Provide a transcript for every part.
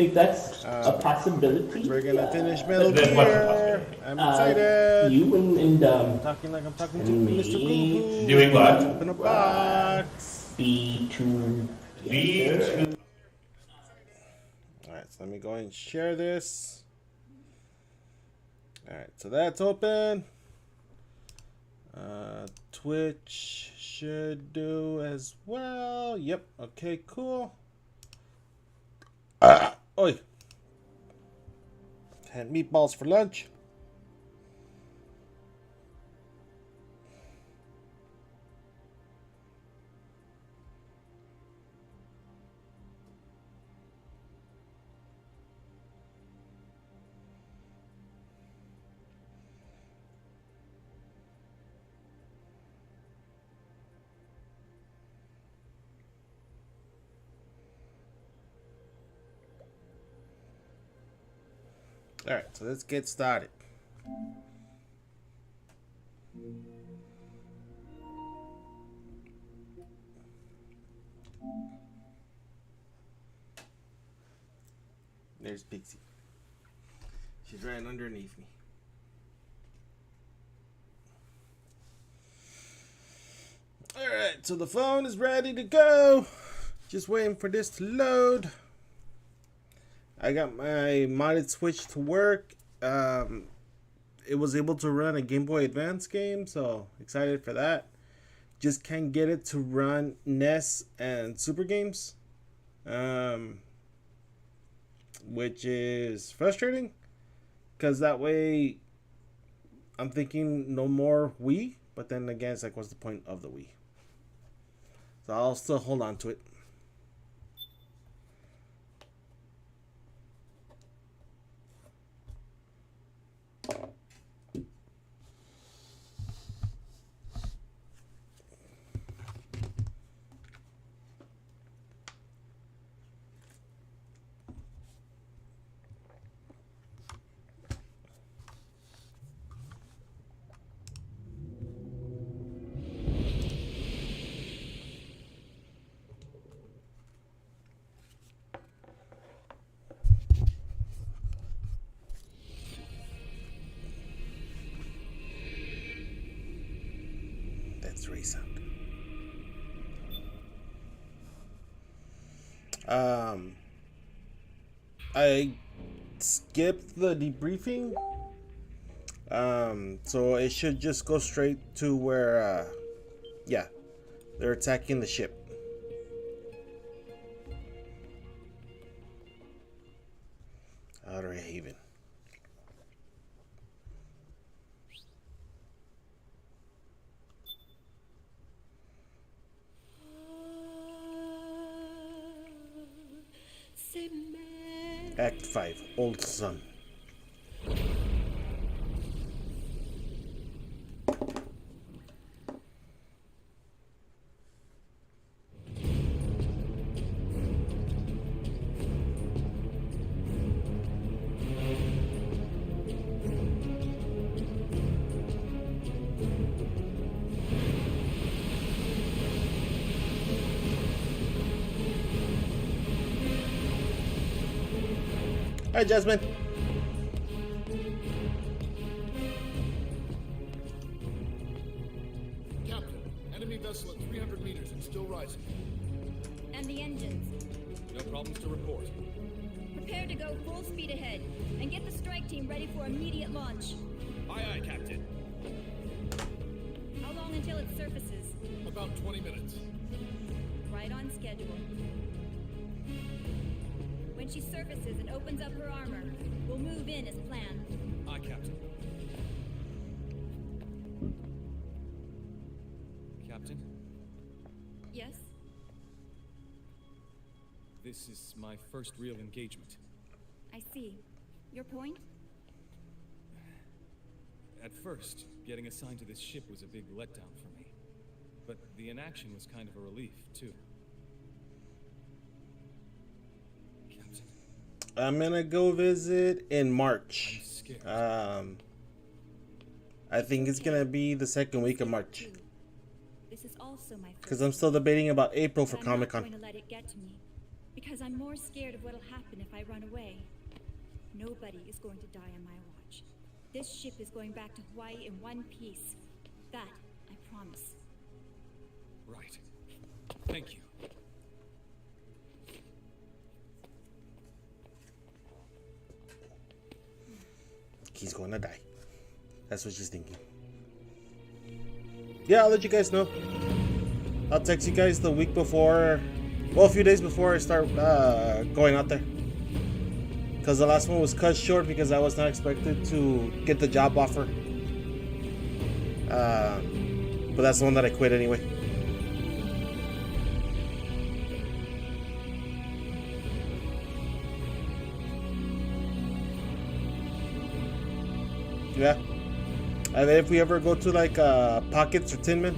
think that's a possibility. We're gonna finish Metal There's one Gear. I'm excited. You and Talking like I'm talking to me Mr. Boo. Doing what? Open a box. B2. B2. Alright, so let me go ahead and share this. Alright, so that's open. Twitch should do as well. Yep, okay, cool. Oi. Had meatballs for lunch. Alright, so let's get started. There's Pixie. She's right underneath me. Alright, so the phone is ready to go. Just waiting for this to load. I got my modded Switch to work. It was able to run a Game Boy Advance game, so excited for that. Just can't get it to run NES and Super games, which is frustrating, because that way I'm thinking no more Wii, but then again it's like, what's the point of the Wii? So I'll still hold on to it. That's Ray sound. I skipped the debriefing. So it should just go straight to where, yeah, they're attacking the ship. Outer Haven. Act 5, Old Sun. Hi, Jasmine. Captain, enemy vessel at 300 meters and still rising. And the engines. No problems to report. Prepare to go full speed ahead and get the strike team ready for immediate launch. Aye, aye, Captain. How long until it surfaces? About 20 minutes. Right on schedule. When she surfaces and opens up her armor, we'll move in as planned. Aye, Captain. Captain, Yes? this is my first real engagement. I see. Your point? At first, getting assigned to this ship was a big letdown for me. But the inaction was kind of a relief, too. Captain, I'm gonna go visit in March. I'm scared. I think it's gonna be the second week of March, This is also my first. because I'm still debating about April for But I'm not Comic-Con. going to let it get to me. because I'm more scared of what'll happen if I run away. Nobody is going to die on my watch. This ship is going back to Hawaii in one piece. That, I promise. Right. Thank you. He's gonna die. That's what she's thinking. Yeah, I'll let you guys know. I'll text you guys the week before, well, a few days before I start going out there. Because the last one was cut short because I was not expected to get the job offer. But that's the one that I quit anyway. Yeah. And then if we ever go to like Pockets or Tin Man.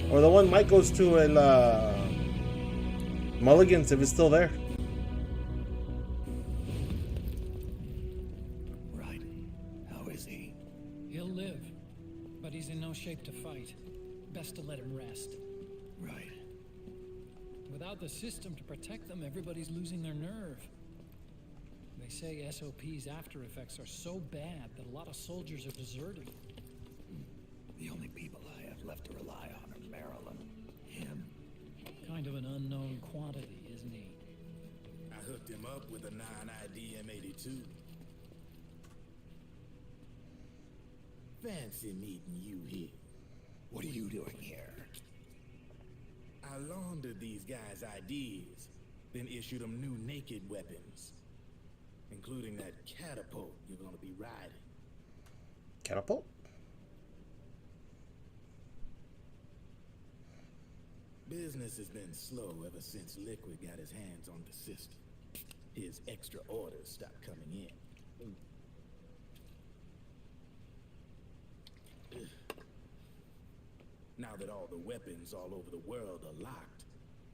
Or the one Mike goes to in Mulligan's if it's still there. Right. How is he? He'll live, but he's in no shape to fight. Best to let him rest. Right. Without the system to protect them, everybody's losing their nerve. They say SOP's after effects are so bad that a lot of soldiers are deserting. The only people I have left to rely on are Marilyn, him. Kind of an unknown quantity, isn't he? I hooked him up with a non-ID M82. Fancy meeting you here. What are you doing here? I laundered these guys' IDs, then issued them new naked weapons, including that catapult you're gonna be riding. Catapult? Business has been slow ever since Liquid got his hands on the system. His extra orders stopped coming in. Now that all the weapons all over the world are locked,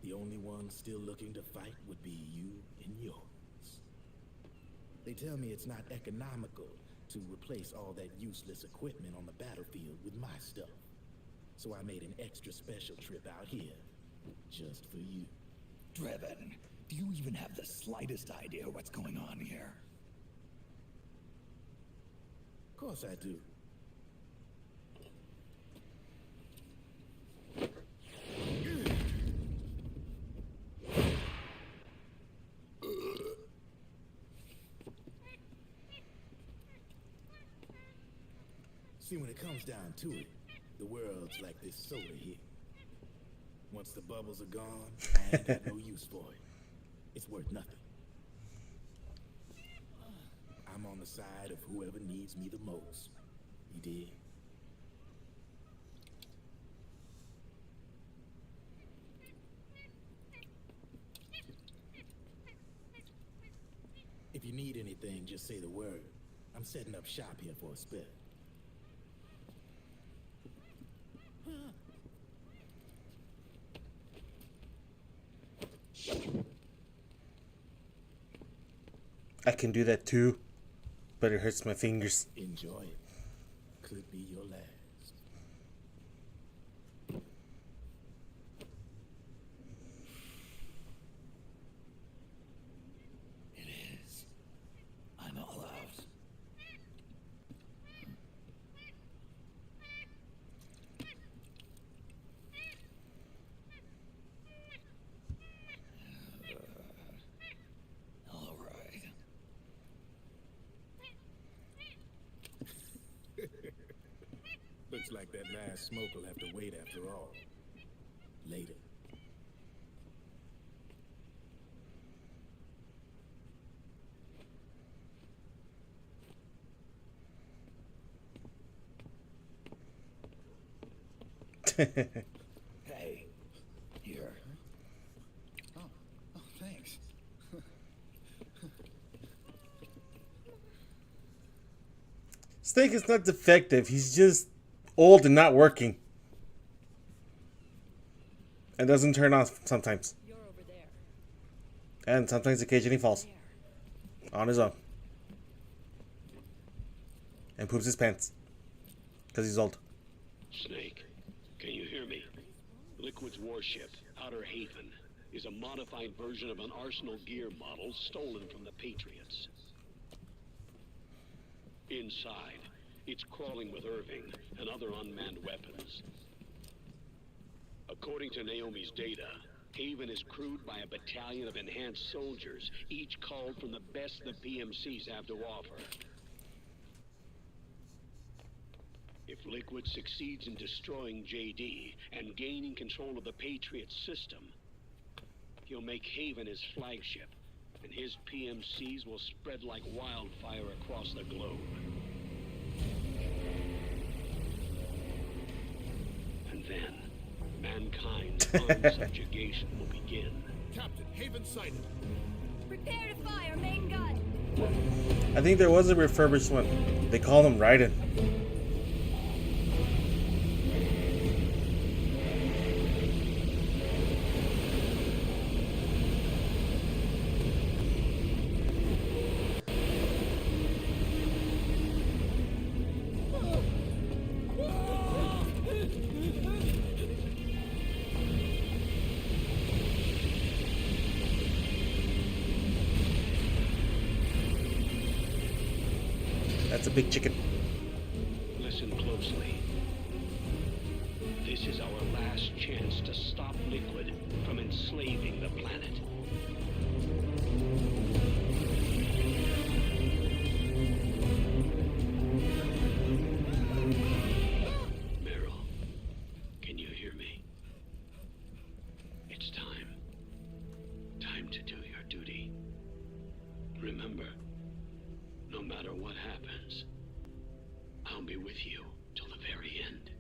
the only ones still looking to fight would be you and yours. They tell me it's not economical to replace all that useless equipment on the battlefield with my stuff. So I made an extra special trip out here, just for you. Drebin, do you even have the slightest idea what's going on here? Of course I do. See, when it comes down to it, the world's like this soda here. Once the bubbles are gone, I ain't got no use for it. It's worth nothing. I'm on the side of whoever needs me the most. You dig? If you need anything, just say the word. I'm setting up shop here for a spell. I can do that too, but it hurts my fingers. Enjoy it. Could be your last. It is. I'm all out. All right. Looks like that last smoke will have to wait after all. Later. Hey, here. Oh, thanks. Snake is not defective. He's just old and not working. And doesn't turn on sometimes. You're over there. And sometimes occasionally falls. On his own. And poops his pants. Because he's old. Snake, can you hear Liquid's warship, Outer Haven, is a modified version of an Arsenal gear model stolen from the Patriots. Inside, it's crawling with Irving and other unmanned weapons. According to Naomi's data, Haven is crewed by a battalion of enhanced soldiers, each called from the best the PMCs have to offer. If Liquid succeeds in destroying JD and gaining control of the Patriot system, he'll make Haven his flagship, and his PMCs will spread like wildfire across the globe. And then, mankind's armed subjugation will begin. Captain, Haven sighted. Prepare to fire, main gun. I think there was a refurbished one. They call them Raiden. That's a big chicken. Listen closely. This is our last chance to stop Liquid from enslaving the planet. Meryl, can you hear me? It's time. Time to do your duty. Remember, no matter what happens, I'll be with you till the very end.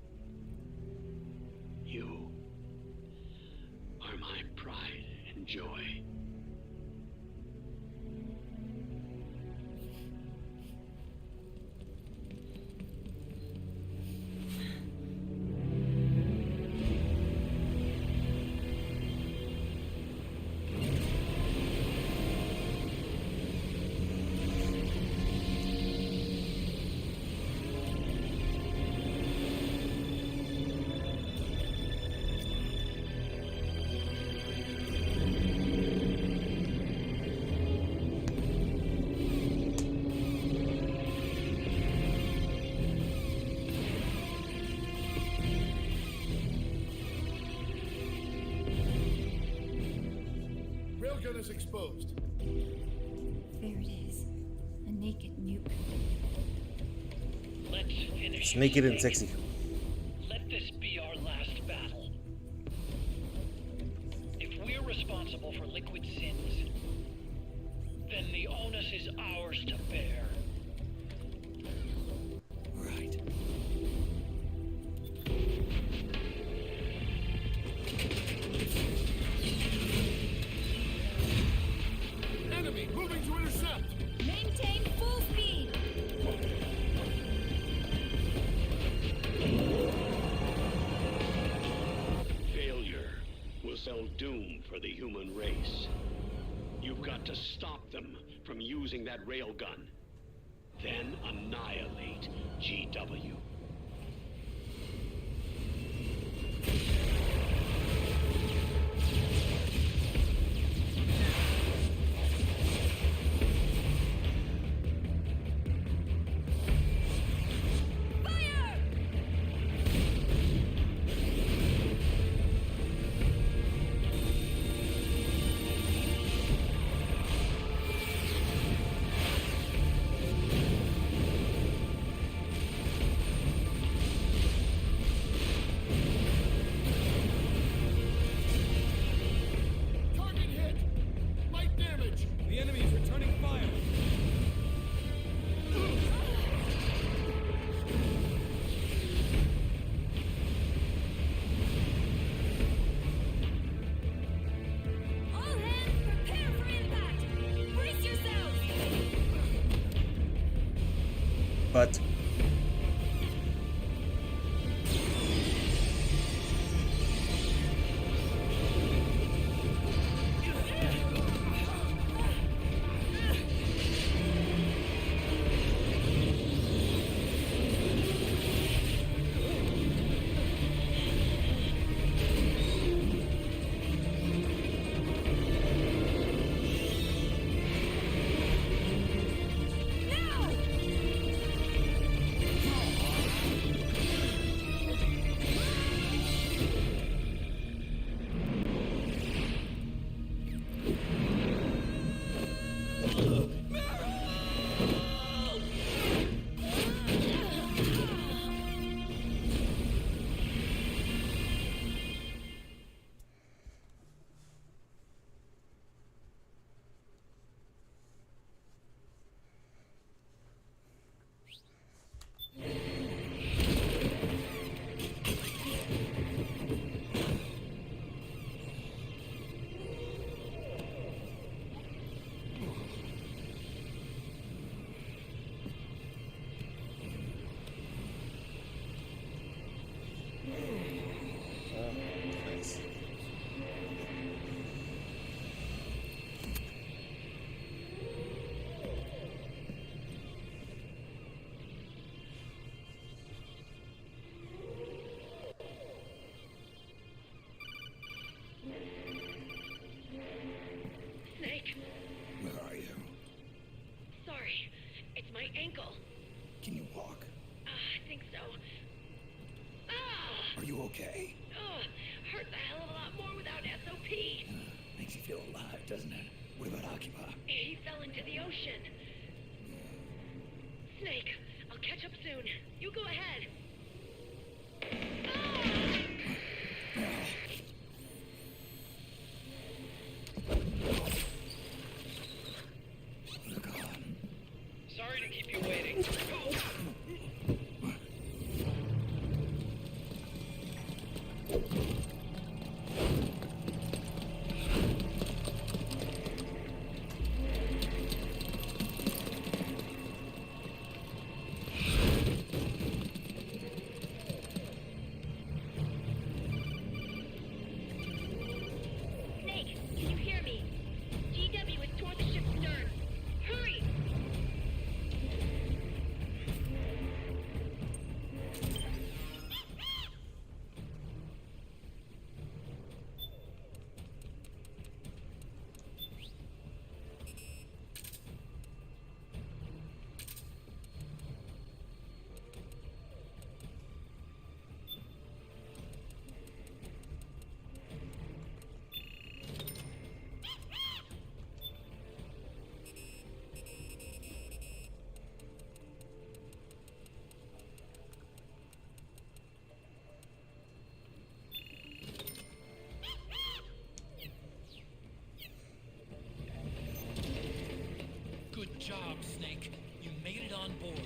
You are my pride and joy. Railgun is exposed. There it is. A naked nuke. Let's finish. It's naked and sexy. Let this be our last battle. If we're responsible for Liquid sins, then the onus is ours to bear. Right. Enemy moving to intercept. Maintain full speed. Failure will spell doom for the human race. You've got to stop them from using that railgun. Then annihilate GW. Fire! doesn't it? What about Akiba? He fell into the ocean. Snake, I'll catch up soon. You go ahead. Sorry to keep you waiting. Snake, can you hear me? GW is toward the ship's stern. Hurry! Good job, Snake. You made it on board.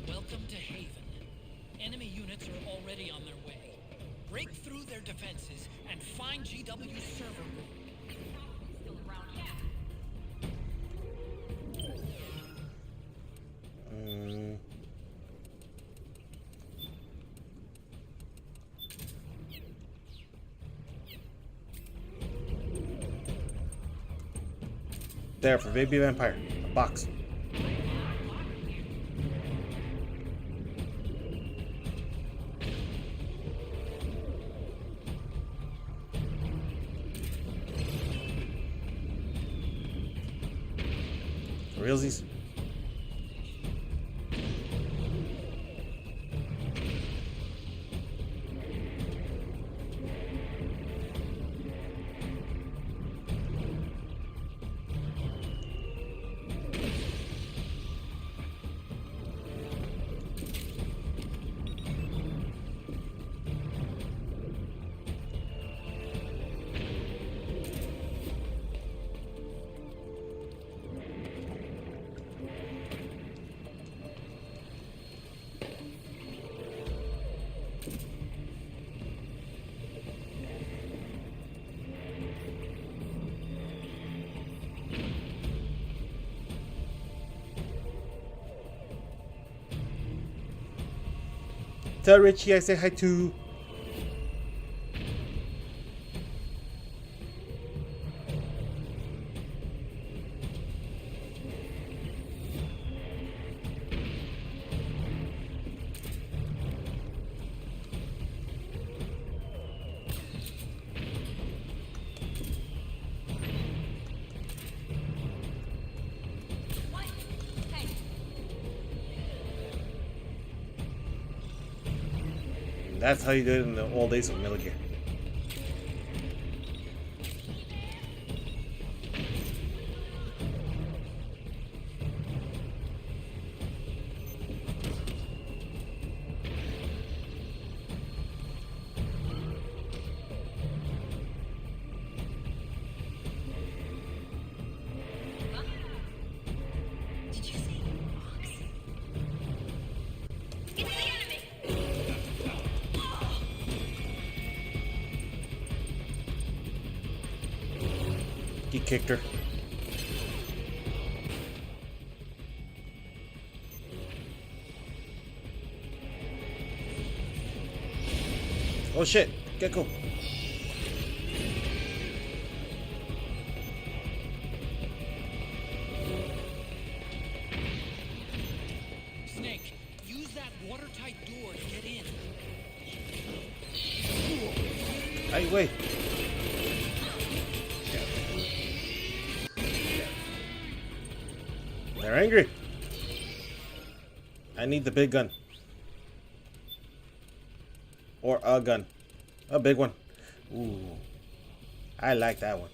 Welcome to Haven. Enemy units are already on their way. Break through their defenses and find GW's server room. Still around here. There for baby vampire. A box. For realsies. Tell Richie I say hi too. That's how you do it in the old days of Metal Gear. Did you see Fox? It's the enemy! He kicked her. Oh shit, Gecko. Snake, use that watertight door to get in. Hey, wait. They're angry. I need the big gun. Or a gun. A big one. Ooh. I like that one.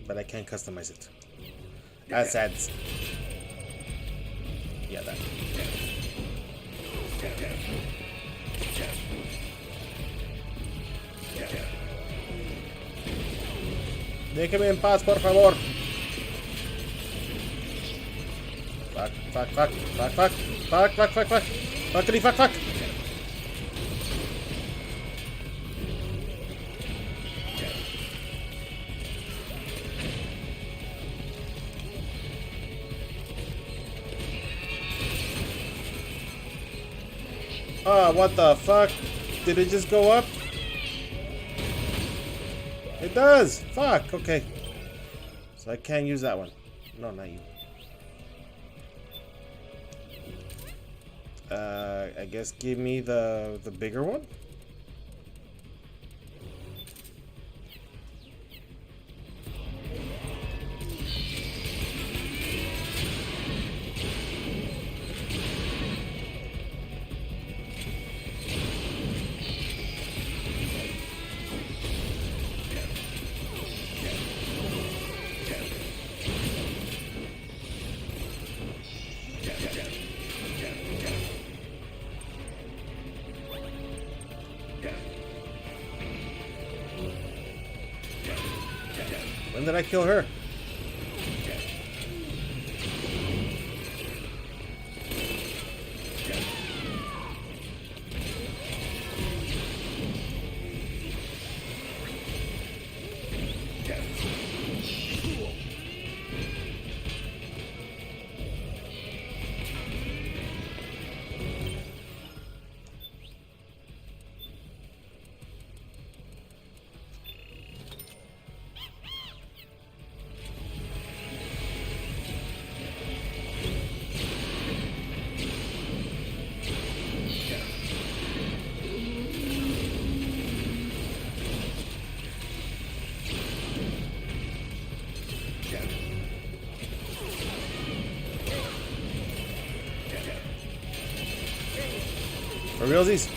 but I can't customize it. Assets. Yeah, that. Déjeme en paz, por favor. Fuck, fuck, fuck, fuck, fuck, fuck, fuck, fuck, fuck, fuckity, fuck, fuck. What the fuck? Did it just go up? It does! Fuck, okay. So I can't use that one. No, not you. I guess give me the bigger one? When did I kill her? For realsies?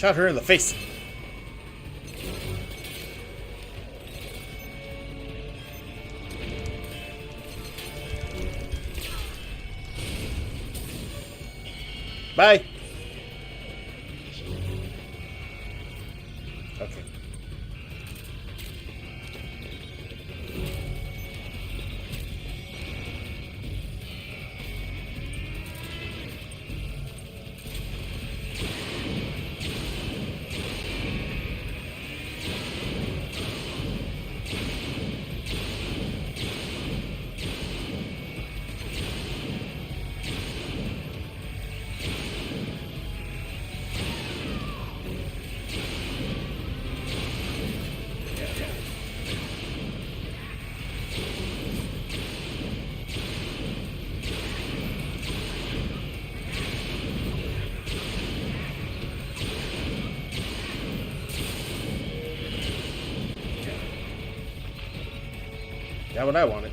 Shot her in the face. Bye. Okay. Got what I wanted.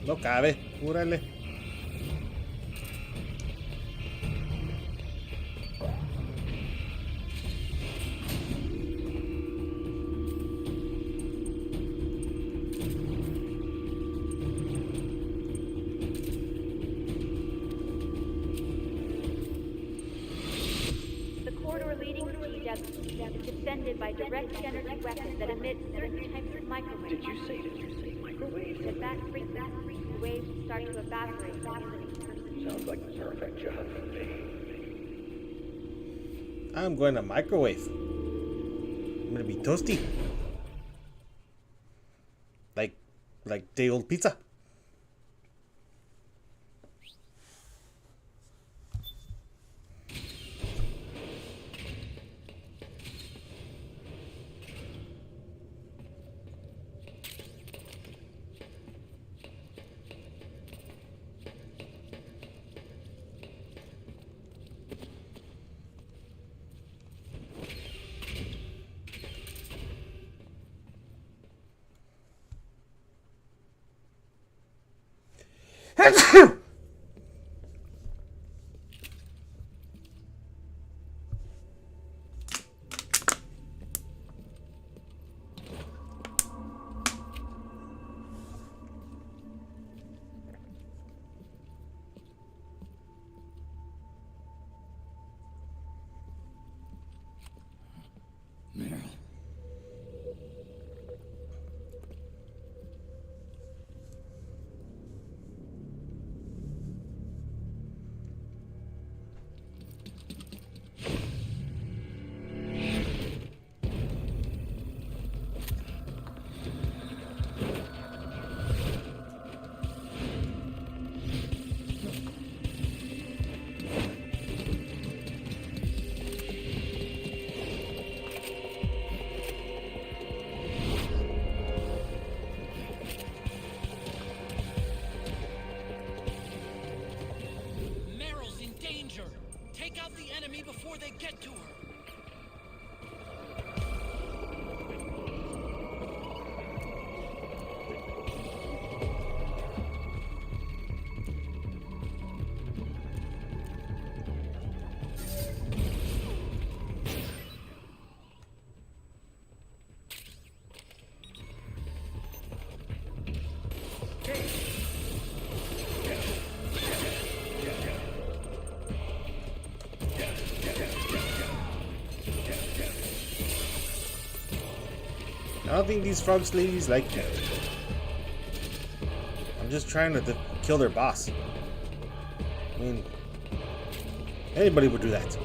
No cabe, júrale. The corridor leading to GW is defended by direct energy weapons that emit certain types of microwaves. Did you say microwave? That waves start to evaporate. Sounds like the perfect job for me. I'm going to microwave. I'm gonna be toasty. Like day old pizza. Meryl. Meryl's in danger. Take out the enemy before they get to her. I don't think these frogs ladies like me. I'm just trying to kill their boss. I mean, anybody would do that.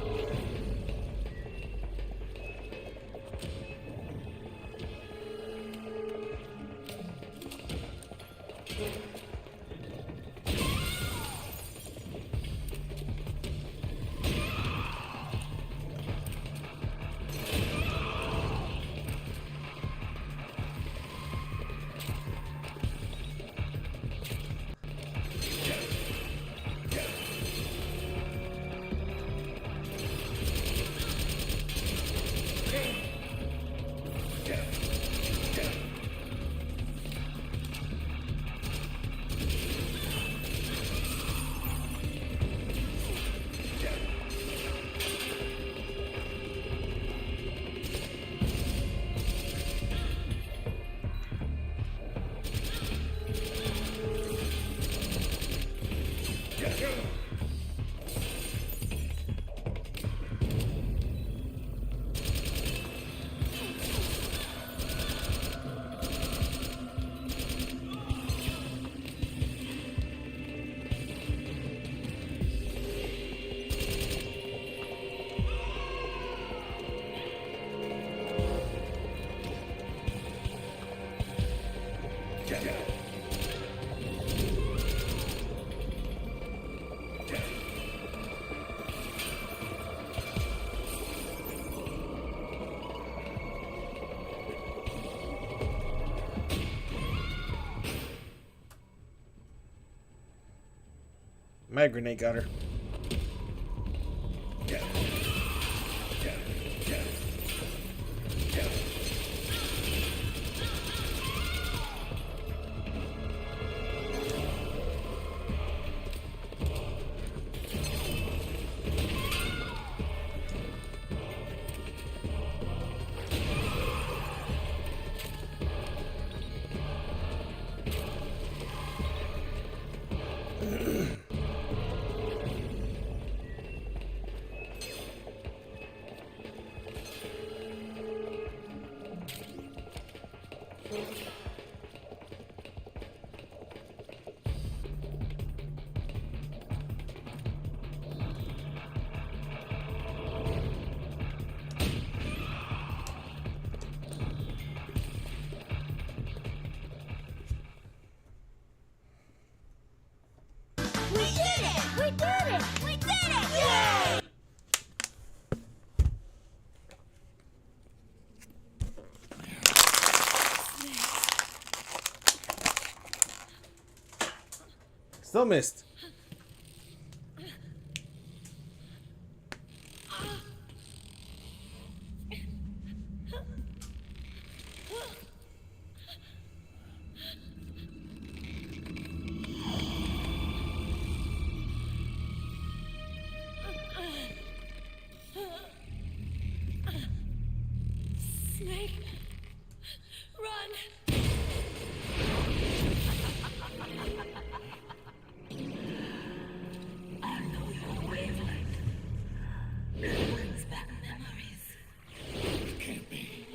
My grenade got her. Still missed. Snake, run! I know your wavelength. It brings back memories. It can't be.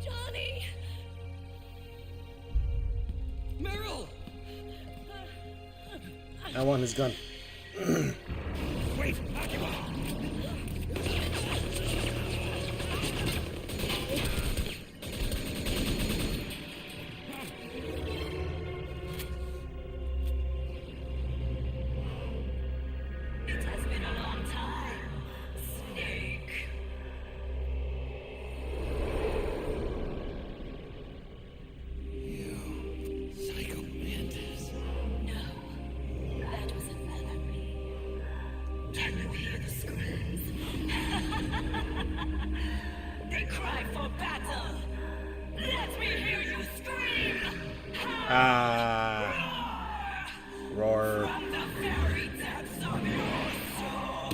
Johnny! Meryl! I want his gun. Wait, Akira! It has been a long time, Snake. You, Psycho Mantis. No, that was another me. Can you hear the screams? They cry for battle. Let me hear you scream! Roar. From the very depths of your soul!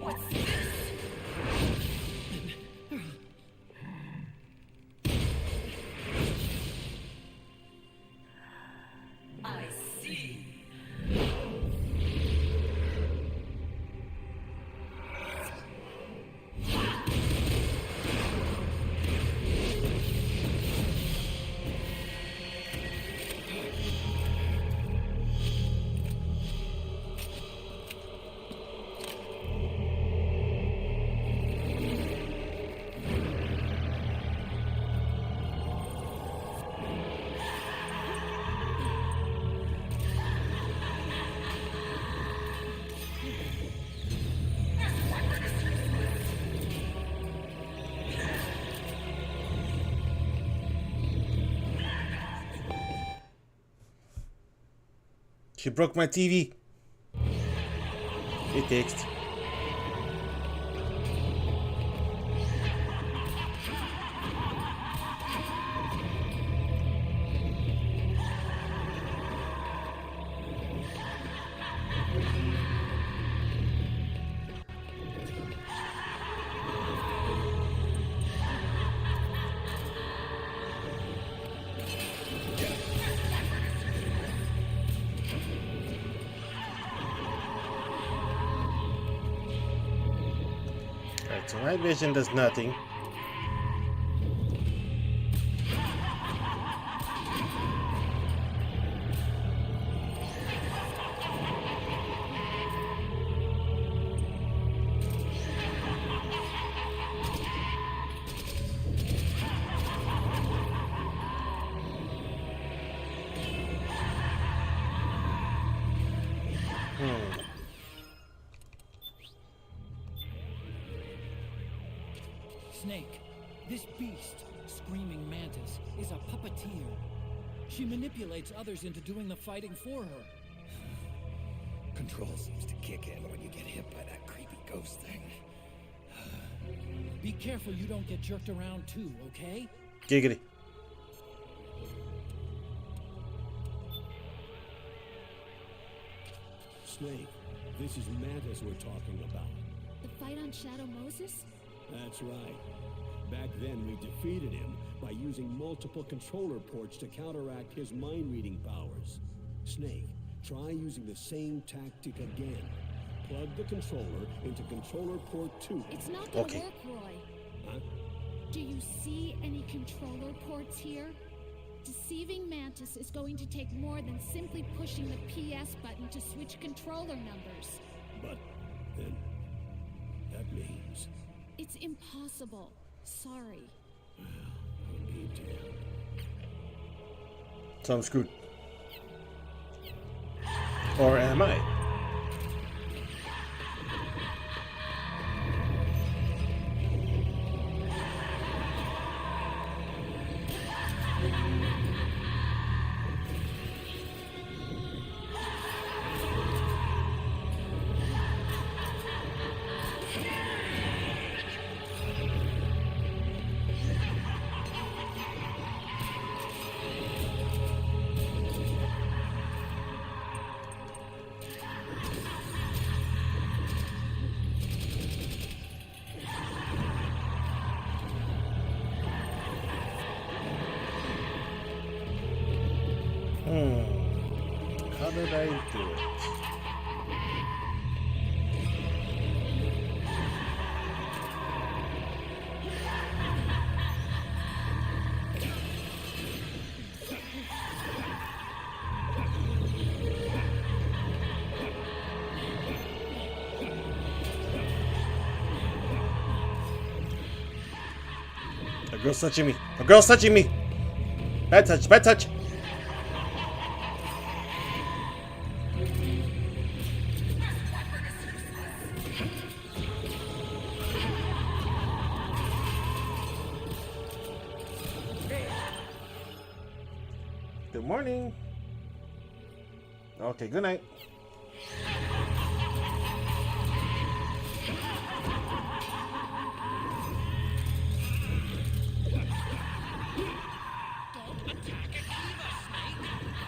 What's this? I see. She broke my TV. It fixed. Alright, so night vision does nothing. Snake, this beast, Screaming Mantis, is a puppeteer. She manipulates others into doing the fighting for her. Control seems to kick in when you get hit by that creepy ghost thing. Be careful you don't get jerked around too, okay? Giggity. Snake, this is Mantis we're talking about. The fight on Shadow Moses? That's right. Back then, we defeated him by using multiple controller ports to counteract his mind-reading powers. Snake, try using the same tactic again. Plug the controller into controller port 2. It's not gonna Okay. work, Roy. Huh? Do you see any controller ports here? Deceiving Mantis is going to take more than simply pushing the PS button to switch controller numbers. But then, that means... It's impossible. Sorry. I'll be damned. So I'm screwed. Or am I? How did I do it? A girl's touching me. A girl's touching me. Bad touch. Bad touch. Good morning. Okay, good night.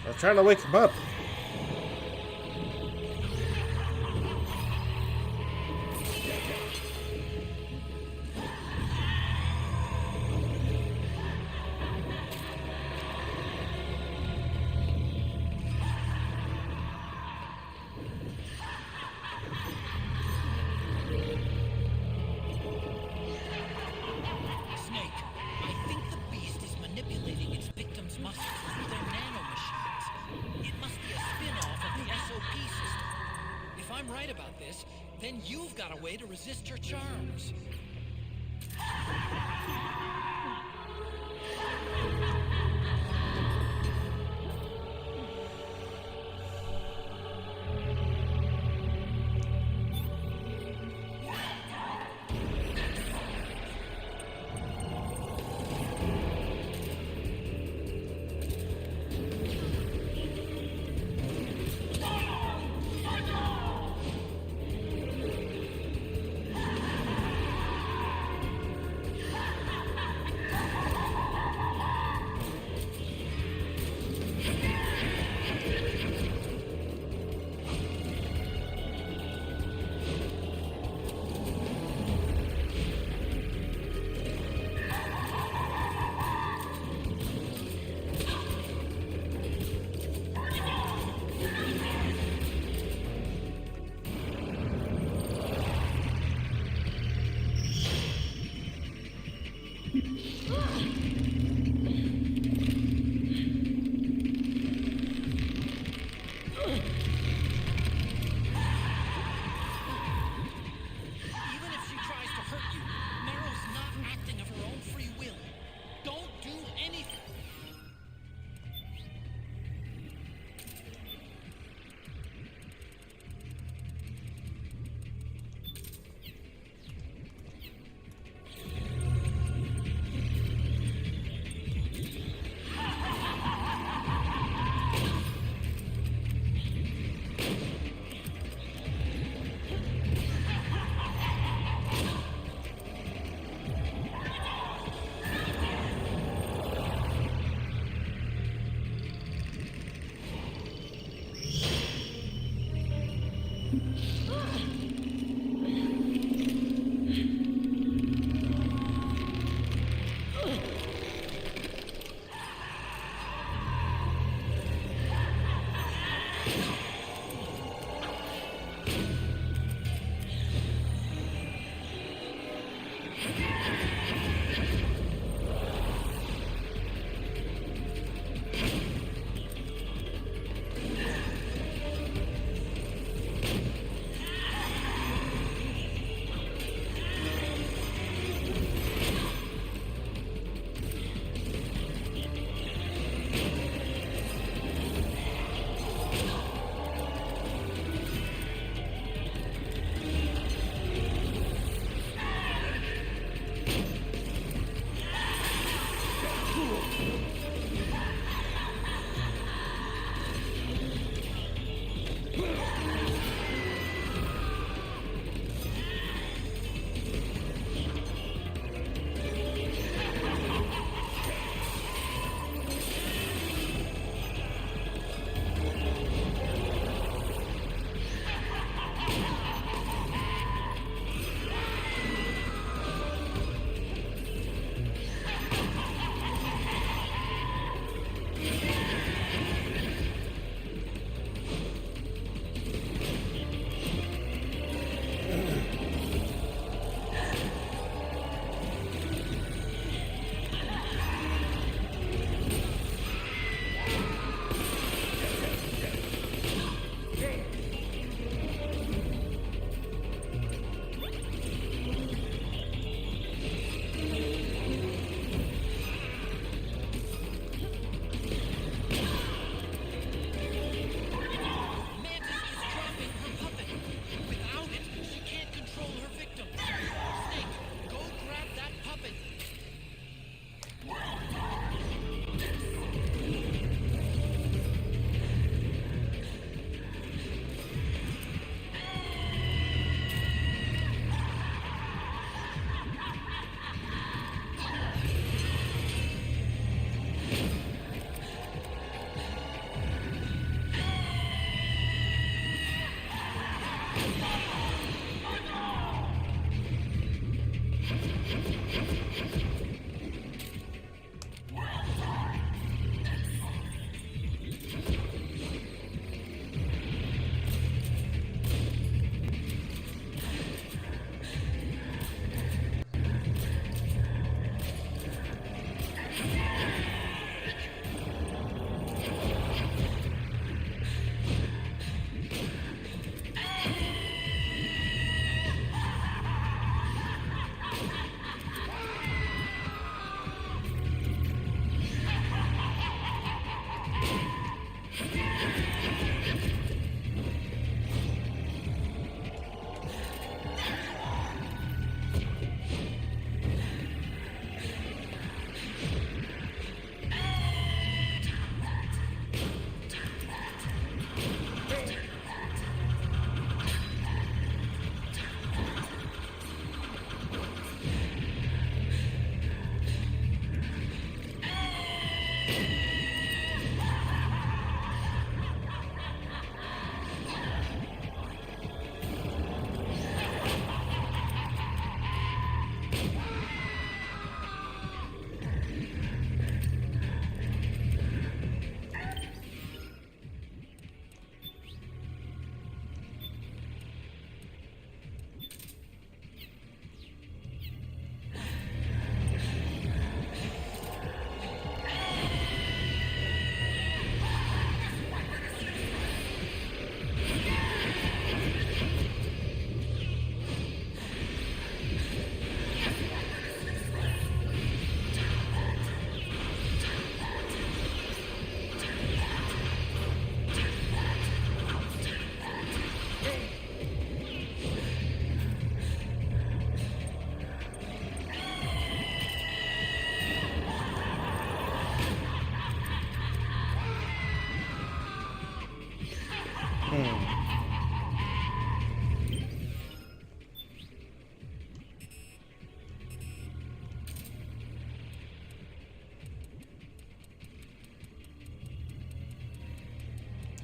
I was trying to wake him up. Snake, I think the beast is manipulating its victims' muscles through their nanomachines. It must be a spin-off of the SOP system. If I'm right about this, then you've got a way to resist her charms.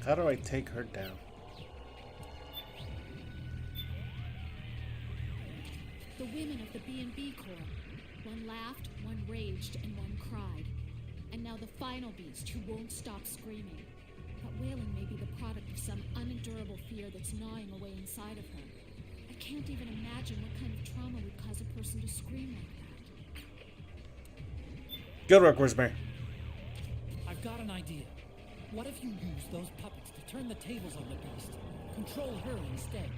How do I take her down? The women of the B&B Corps. One laughed, one raged, and one cried. And now the final beast who won't stop screaming. But wailing may be the product of some unendurable fear that's gnawing away inside of her. I can't even imagine what kind of trauma would cause a person to scream like that. Good work, Rosemary. I've got an idea. What if you use those puppets to turn the tables on the beast? Control her instead.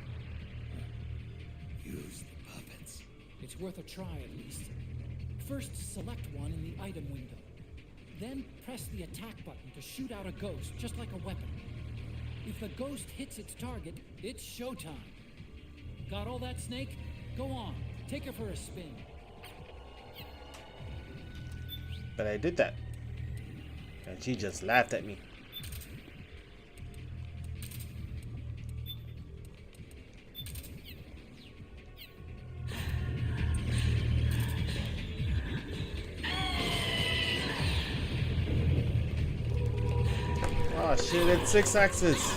Use the puppets. It's worth a try at least. First, select one in the item window. Then press the attack button to shoot out a ghost, just like a weapon. If the ghost hits its target, it's showtime. Got all that, Snake? Go on, take her for a spin. But I did that. And she just laughed at me. Oh shit, it's 6 axes.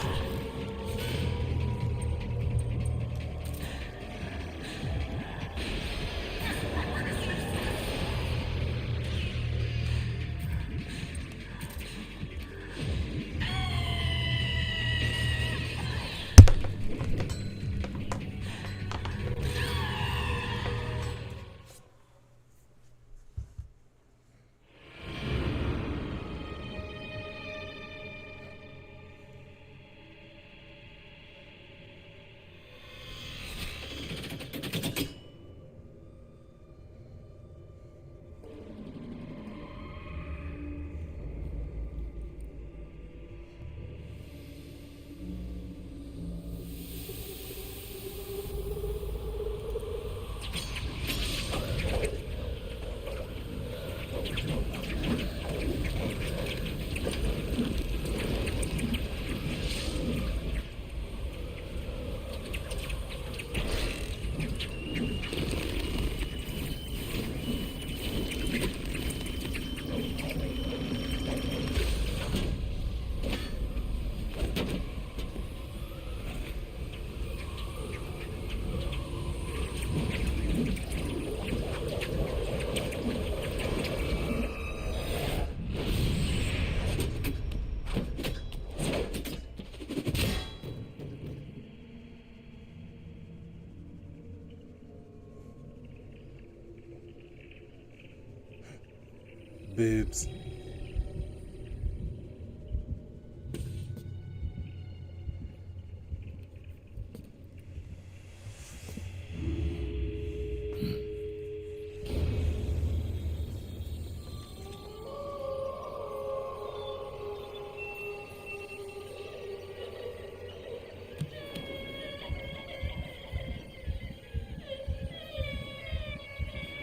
Boobs.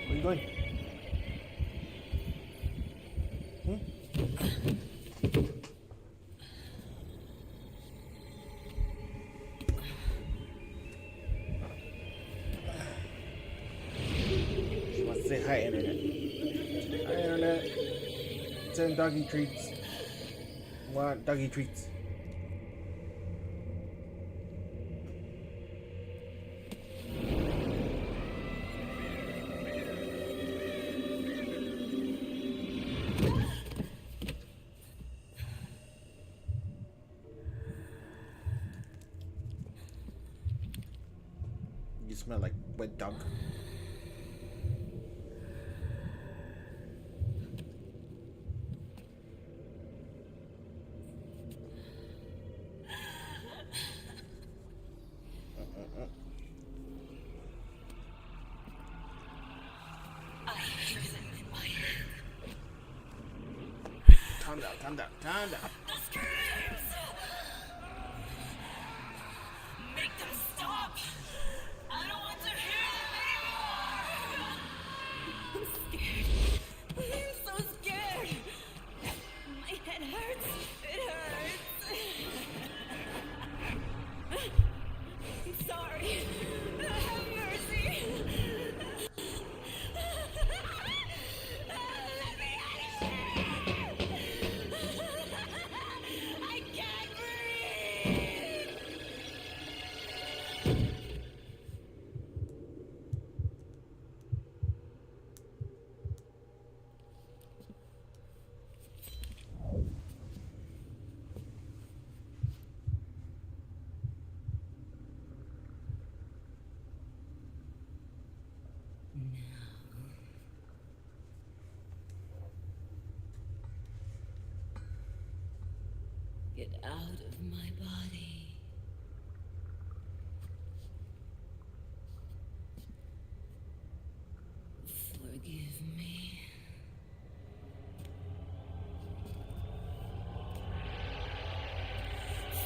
Where are you going? She wants to say hi, Internet. Hi, Internet. Send doggy treats. Want doggy treats. You smell like wet dog. Calm down, calm down, calm down. Make them stop! I don't want to hear them anymore! I'm scared. I'm so scared. My head hurts. It hurts. I'm sorry. Have mercy. Let me out of here! Get out of my body. Forgive me.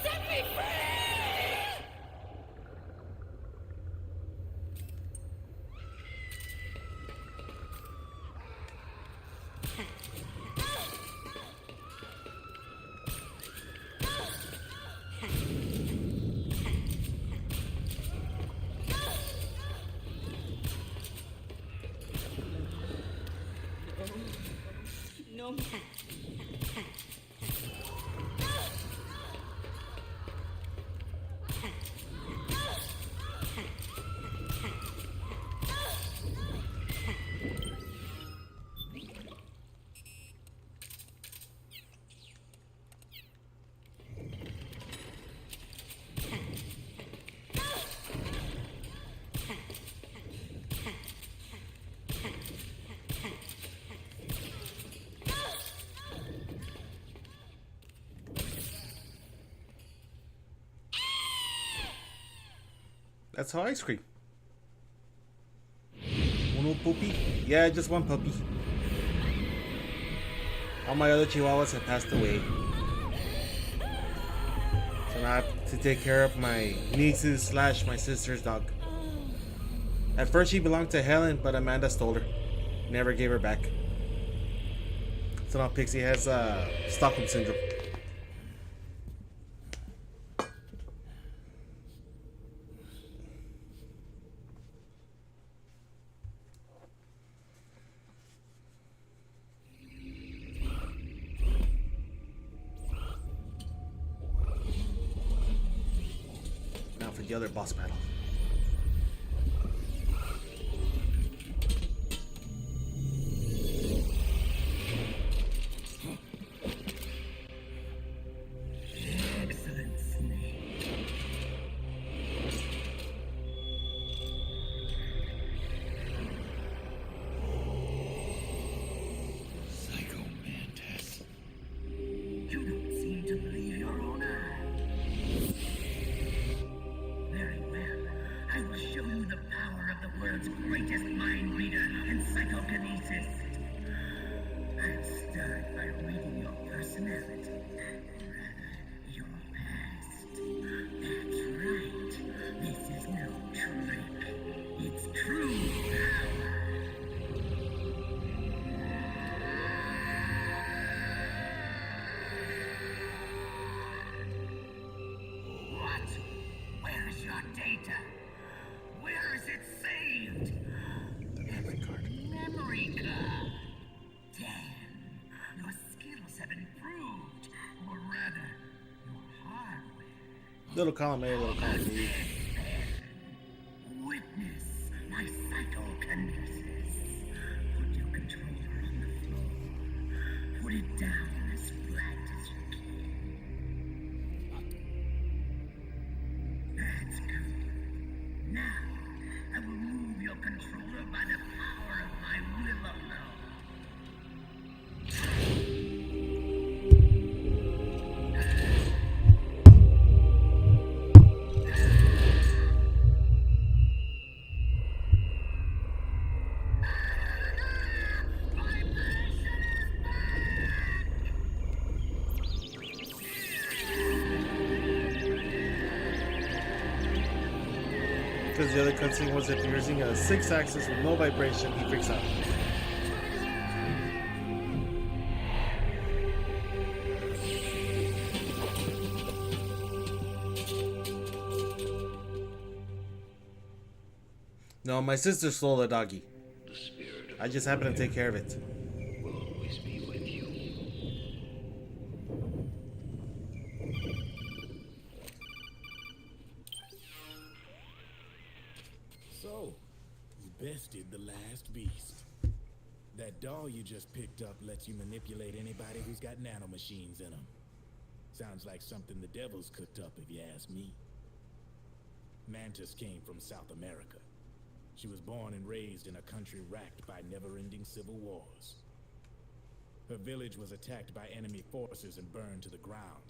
Set me free! No. That's how I scream. Uno puppy? Yeah, just one puppy. All my other chihuahuas have passed away. So now I have to take care of my niece's / my sister's dog. At first she belonged to Helen, but Amanda stole her. Never gave her back. So now Pixie has Stockholm Syndrome. For the other boss battle. Excellent, Snake. Psycho Mantis. You don't seem to believe your own eyes. Very well. I will show you the power of the world's greatest mind reader and psychokinesis. I'll start by reading your personality. Rather, your past. That's right. This is no trick. It's true power. What? Where is your data? Where is it saved? The memory card. Memory card. Damn. Your skills have improved. Or rather, your hardware. Little column A, little column B. Witness my psychokinesis. Put your controller on the floor. Put it down as flat as you can. That's good. Now, I will move your controller by the power of my will alone. Because the other cutscene was if you're using a 6-axis with no vibration, he freaks out. No, my sister stole the doggy. I just happened to take care of it. Will always be with you. So, you bested the last beast. That doll you just picked up lets you manipulate anybody who's got nanomachines in them. Sounds like something the devil's cooked up, if you ask me. Mantis came from South America. She was born and raised in a country racked by never-ending civil wars. Her village was attacked by enemy forces and burned to the ground.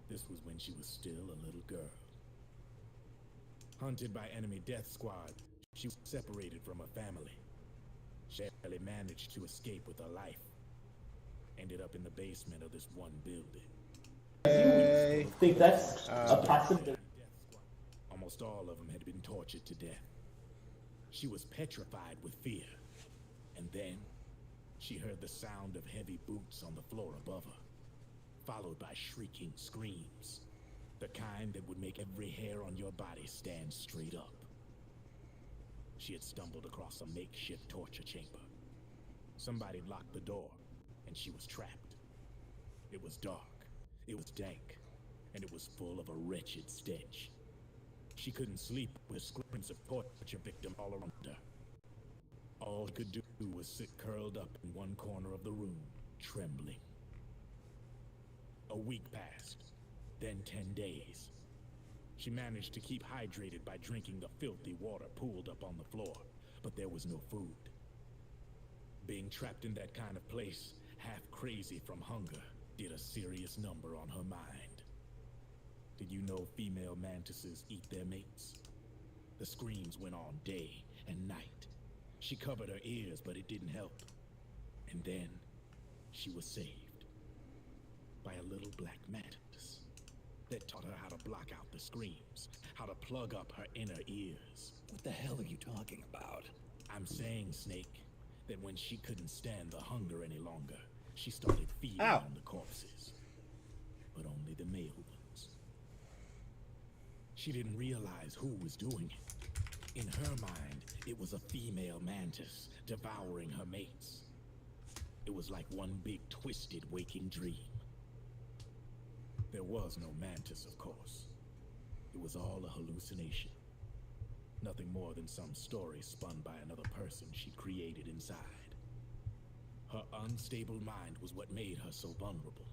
This was when she was still a little girl. Hunted by enemy death squad, she was separated from her family. She barely managed to escape with her life. Ended up in the basement of this one building. I think that's a possibility. Almost all of them had been tortured to death. She was petrified with fear. And then, she heard the sound of heavy boots on the floor above her, followed by shrieking screams. The kind that would make every hair on your body stand straight up. She had stumbled across a makeshift torture chamber. Somebody locked the door, and she was trapped. It was dark, it was dank, and it was full of a wretched stench. She couldn't sleep with screams of torture victim all around her. All she could do was sit curled up in one corner of the room, trembling. A week passed, then 10 days. She managed to keep hydrated by drinking the filthy water pooled up on the floor, but there was no food. Being trapped in that kind of place, half crazy from hunger, did a serious number on her mind. Did you know female mantises eat their mates? The screams went on day and night. She covered her ears, but it didn't help. And then, she was saved by a little black mantis that taught her how to block out the screams, how to plug up her inner ears. What the hell are you talking about? I'm saying, Snake, that when she couldn't stand the hunger any longer, she started feeding Ow. on the corpses. But only the male ones. She didn't realize who was doing it. In her mind, it was a female mantis devouring her mates. It was like one big twisted waking dream. There was no mantis, of course. It was all a hallucination. Nothing more than some story spun by another person she created inside. Her unstable mind was what made her so vulnerable.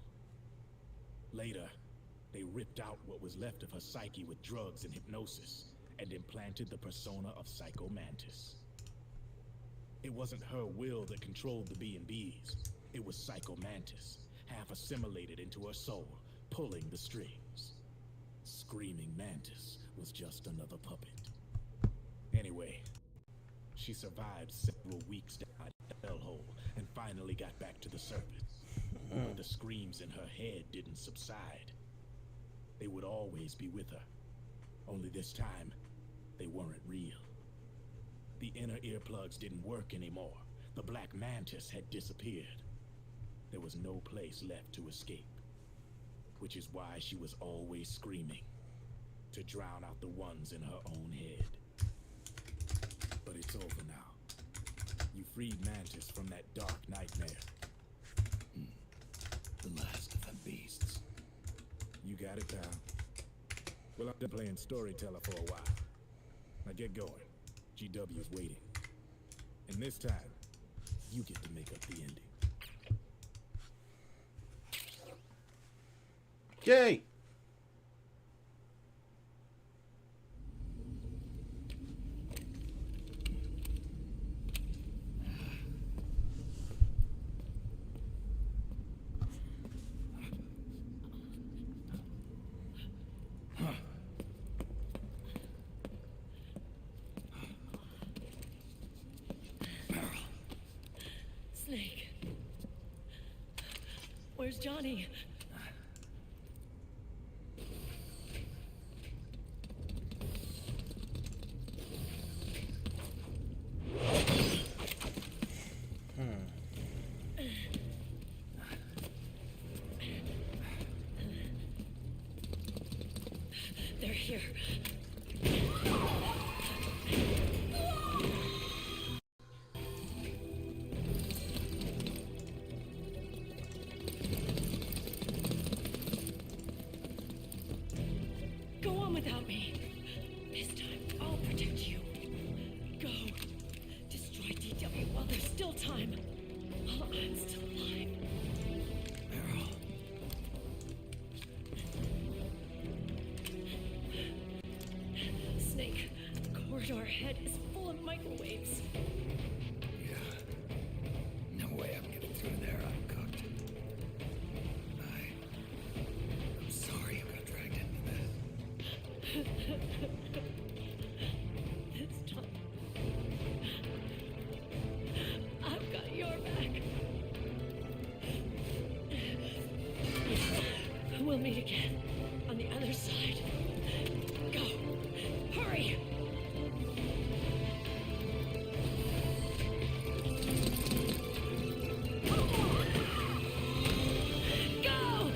Later, they ripped out what was left of her psyche with drugs and hypnosis and implanted the persona of Psycho Mantis. It wasn't her will that controlled the B&Bs. It was Psycho Mantis, half assimilated into her soul, pulling the strings. Screaming Mantis was just another puppet. Anyway, she survived several weeks down a hellhole and finally got back to the surface. But the screams in her head didn't subside. They would always be with her. Only this time, they weren't real. The inner earplugs didn't work anymore. The black mantis had disappeared. There was no place left to escape. Which is why she was always screaming, to drown out the ones in her own head. But it's over now. You freed Mantis from that dark nightmare. The last of them beasts. You got it, pal. Well, I've been playing storyteller for a while. Now get going. GW's waiting. And this time, you get to make up the ending. Yay! Snake. Where's Johnny? They're here. Go on without me. This time, I'll protect you. Go. Destroy DW while there's still time. While I'm still alive. corridor ahead is full of microwaves. Yeah. No way I'm getting through there uncooked. I'm sorry you got dragged into this. This time, I've got your back. We'll meet again on the other side. Go! Hurry! Go!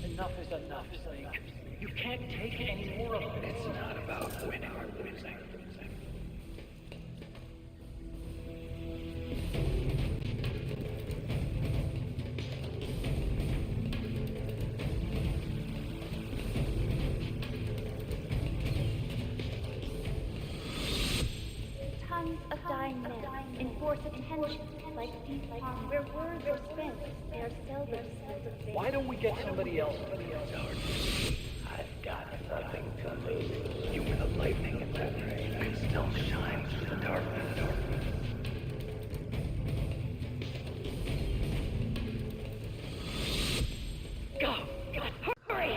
Enough is enough, Snake. You can't take any more of it. It's not about winning or losing. Tons of dying men enforce attention like deep where words are spent. They are seldom spent. Why don't we get somebody else? I've got something to lose. You were the lightning in that rain. I can still shine through the darkness. Go! Hurry!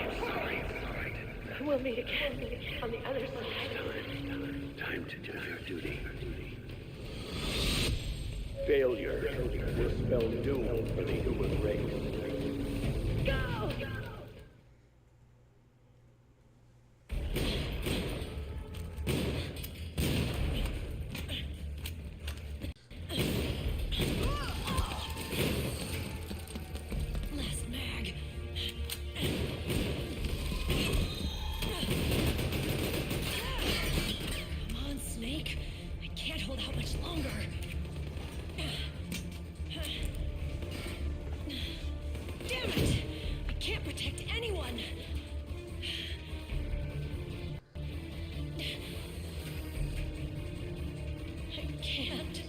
We'll meet again on the other side. Time to do your duty. Failure will spell doom for the human race. Go! Last mag. Come on, Snake. I can't hold out much longer. Damn it! I can't protect anyone! I can't.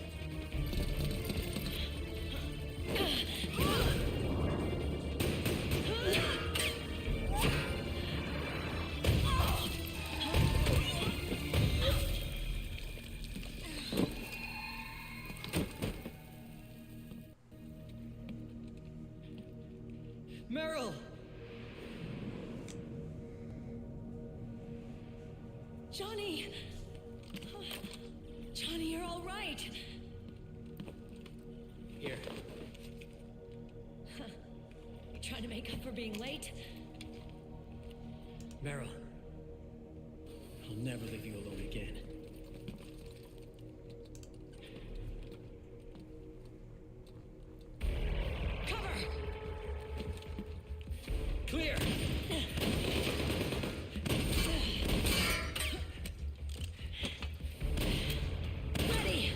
Meryl! Johnny! Johnny, you're all right. Here. You trying to make up for being late? Meryl. I'll never leave you alone again. Cover! Clear! Ready!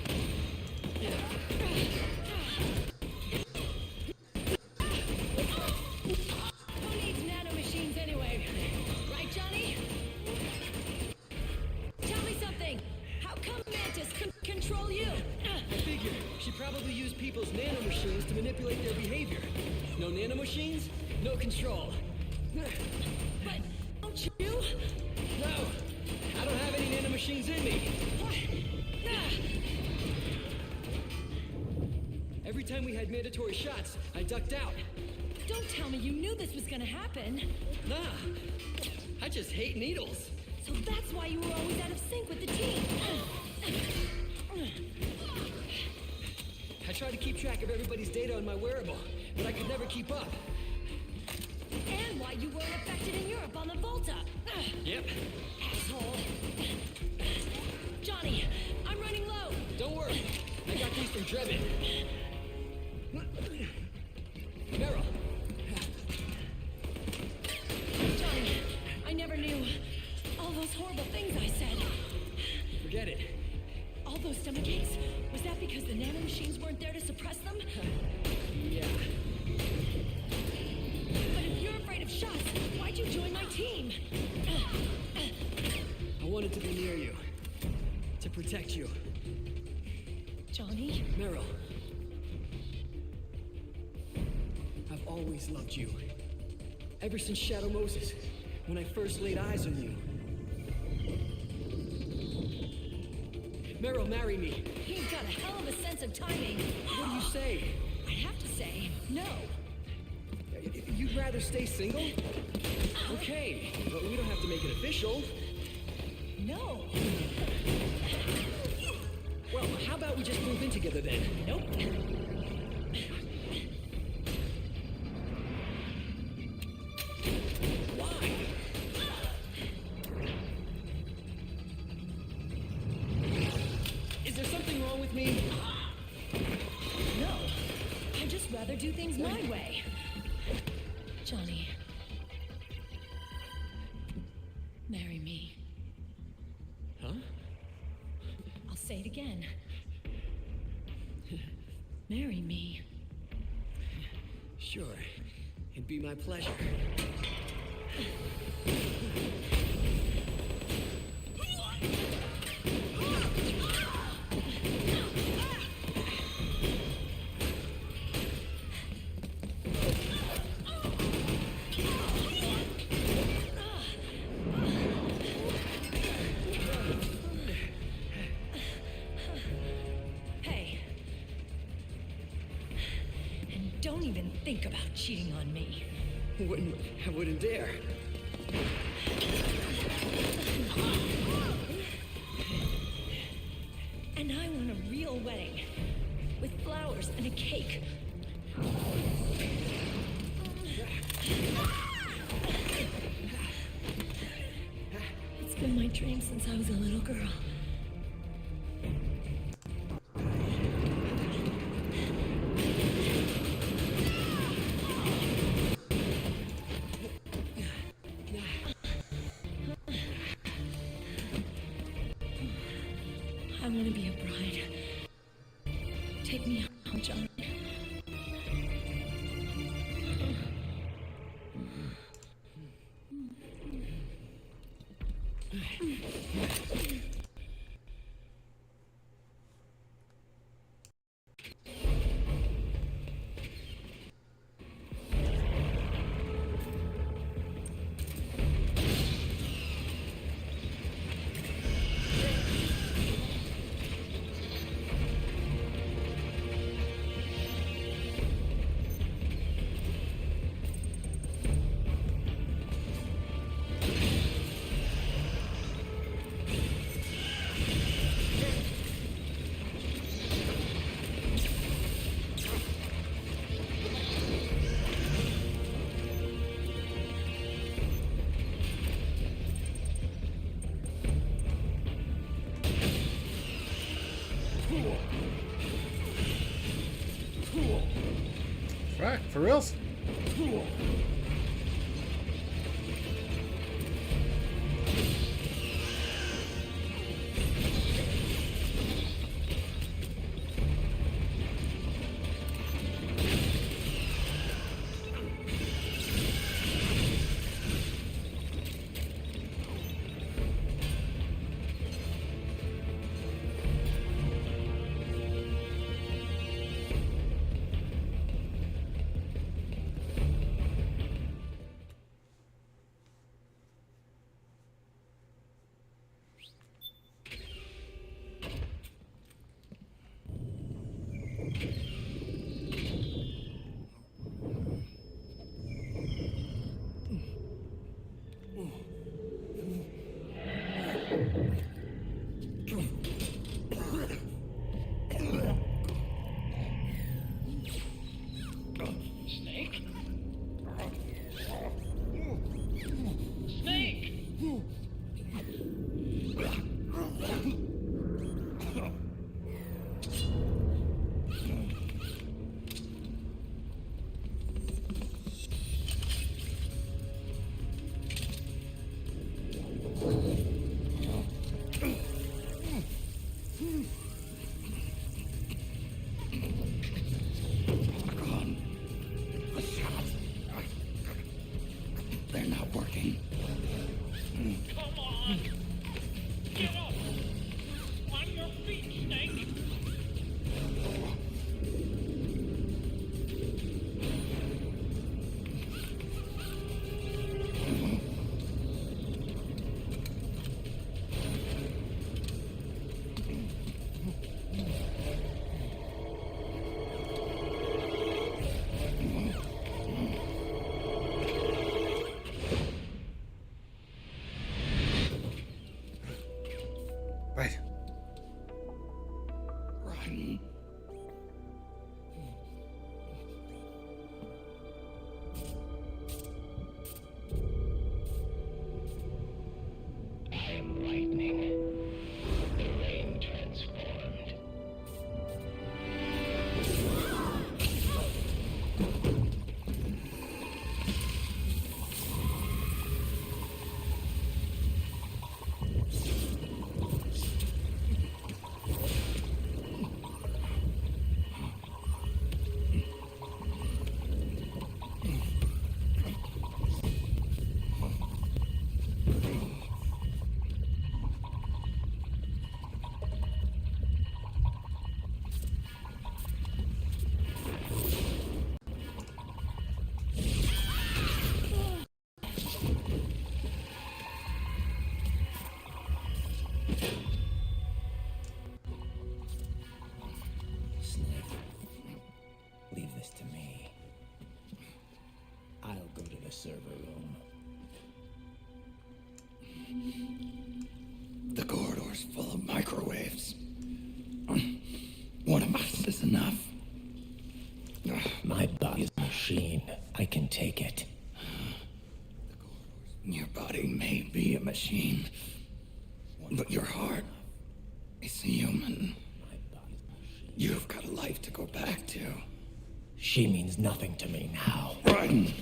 Who needs nanomachines anyway? Right, Johnny? Tell me something! How come Mantis couldn't control you? I figure she probably used people's nanomachines to manipulate their behavior. No nanomachines, no control. But don't you? No! I don't have any nanomachines in me! What? Every time we had mandatory shots, I ducked out. Don't tell me you knew this was gonna happen. Nah, I just hate needles. So that's why you were always out of sync with the team. I tried to keep track of everybody's data on my wearable, but I could never keep up. And why you weren't affected in Europe on the Volta. Yep. Asshole. Johnny, I'm running low. Don't worry, I got these from Drebin. Meryl. Johnny, I never knew all those those horrible things I said. Forget it. All those stomach aches? Was that because the nanomachines weren't there to suppress them? Yeah. But if you're afraid of shots, why'd you join my team? I wanted to be near you. To protect you. Johnny? Meryl. I've always loved you. Ever since Shadow Moses, when I first laid eyes on you. Meryl, marry me. He's got a hell of a sense of timing. What do you say? I have to say, no. You'd rather stay single? Okay, but we don't have to make it official. No. Well, how about we just move in together then? Nope. Why? Is there something wrong with me? No. I'd just rather do things my way. Johnny. Marry me. Huh? I'll say it again. Marry me. Sure. It'd be my pleasure. Hey. And don't even think about cheating on me. I wouldn't dare. And I want a real wedding. With flowers and a cake. It's been my dream since I was a little girl. I want to be a bride. Take me home, Johnny. Right, for reals? Right. Run. I am lightning. The rain transformed. Snake, leave this to me. I'll go to the server room. The corridor's full of microwaves. One of us is enough. My body's a machine. I can take it. Your body may be a machine, but your heart is human. You've got a life to go back to. She means nothing to me now. Run!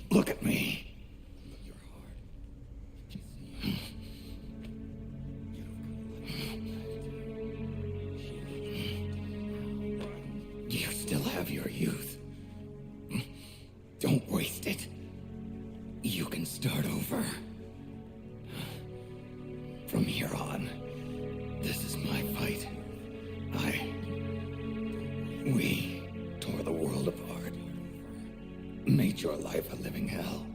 Look at me. You still have your youth. Don't waste it. You can start over. From here on, this is my fight. We tore the world apart. Made your life a living hell.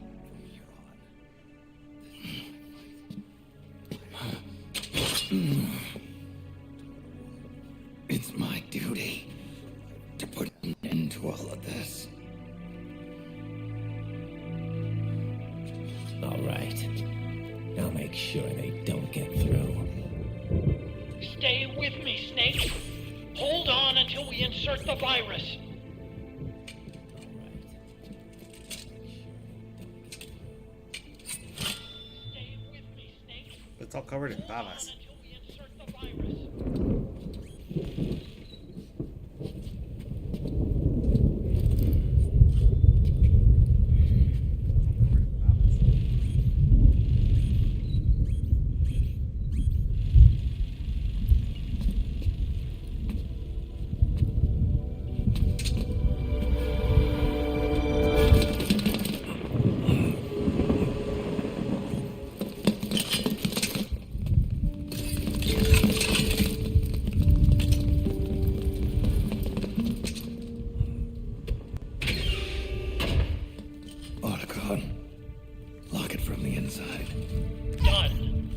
It's my duty to put an end to all of this. All right. I'll make sure they don't get through. Stay with me, Snake. Hold on until we insert the virus. It's all covered in babas. Lock it from the inside. Done.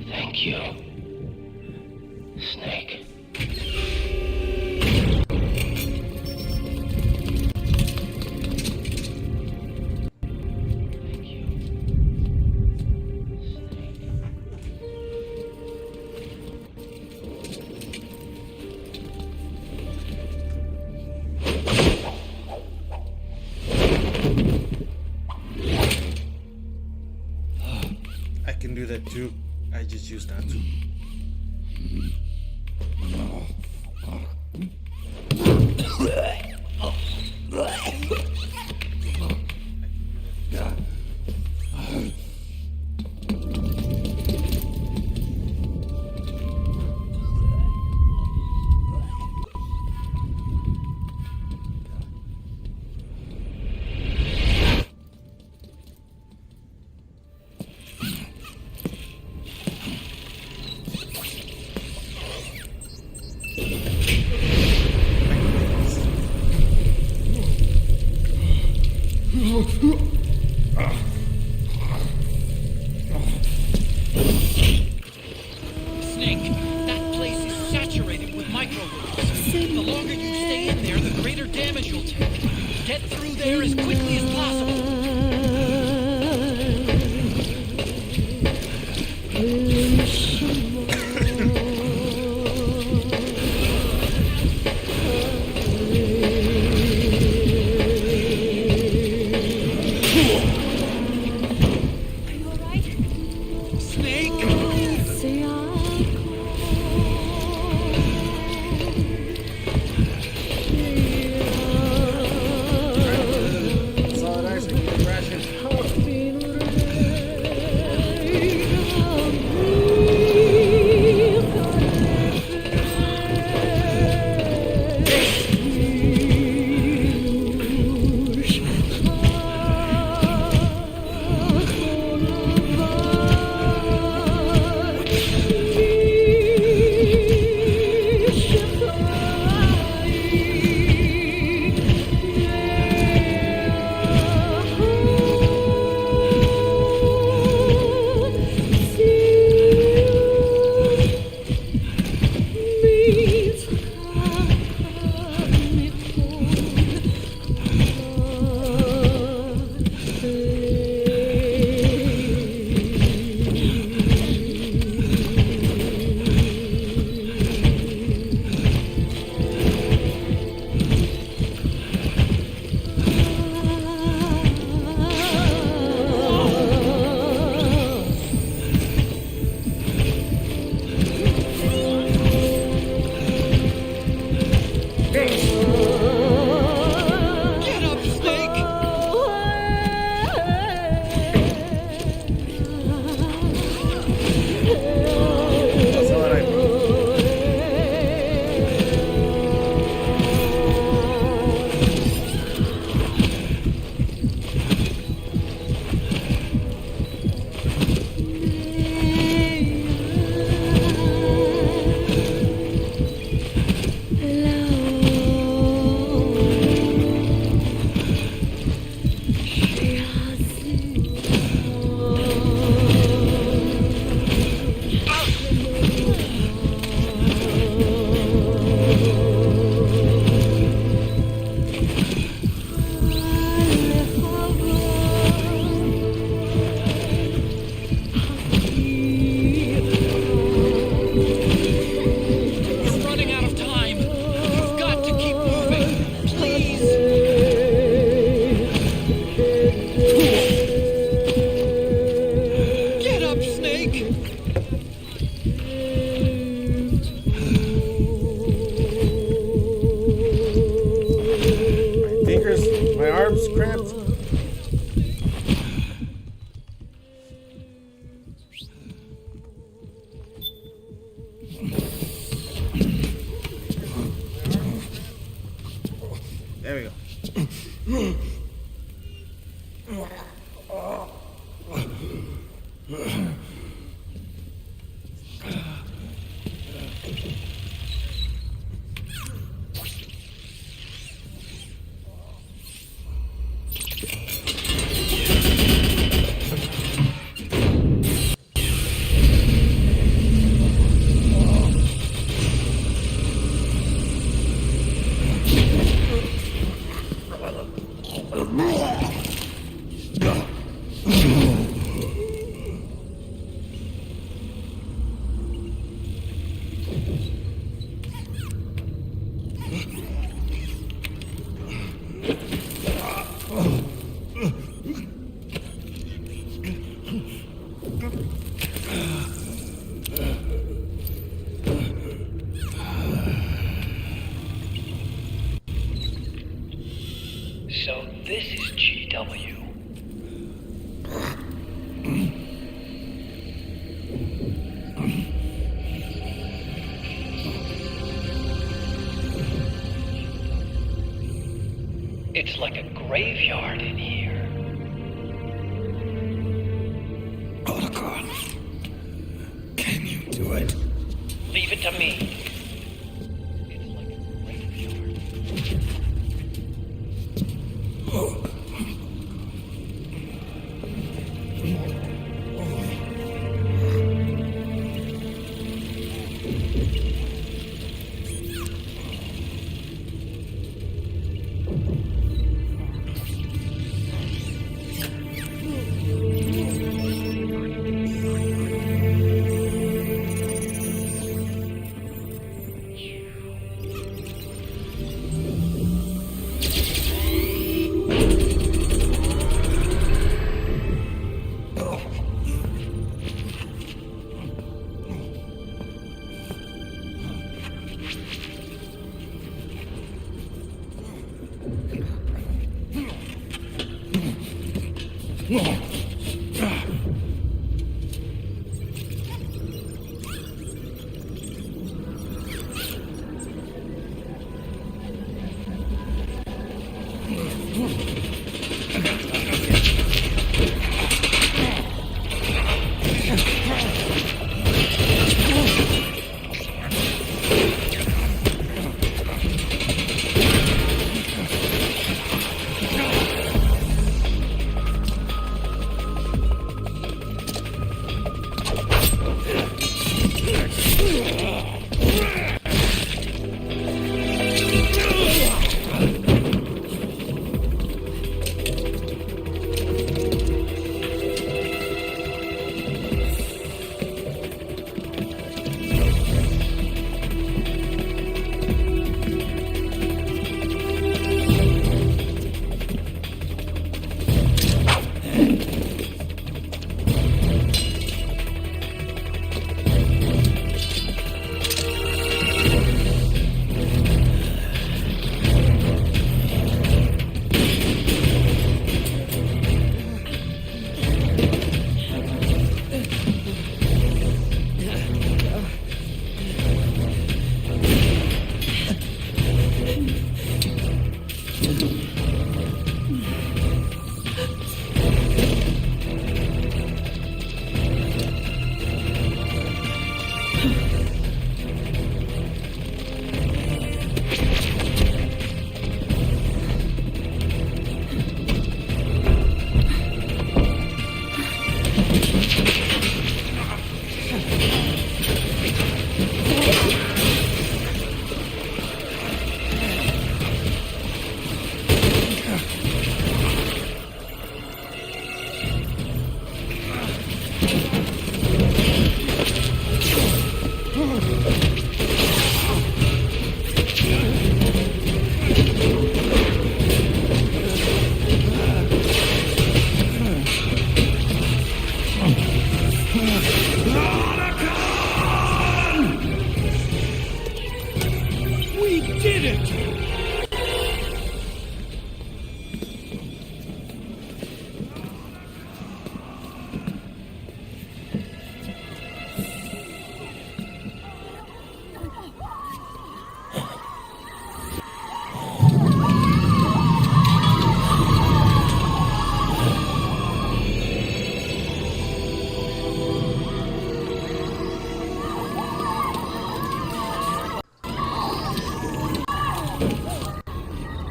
Thank you, Snake. I can do that too. I just choose not to. Snake, that place is saturated with microwaves. The longer you stay in there, the greater damage you'll there as quickly as possible. There we go. So this is GW. It's like a graveyard in here. Otacon, can you do it? Leave it to me.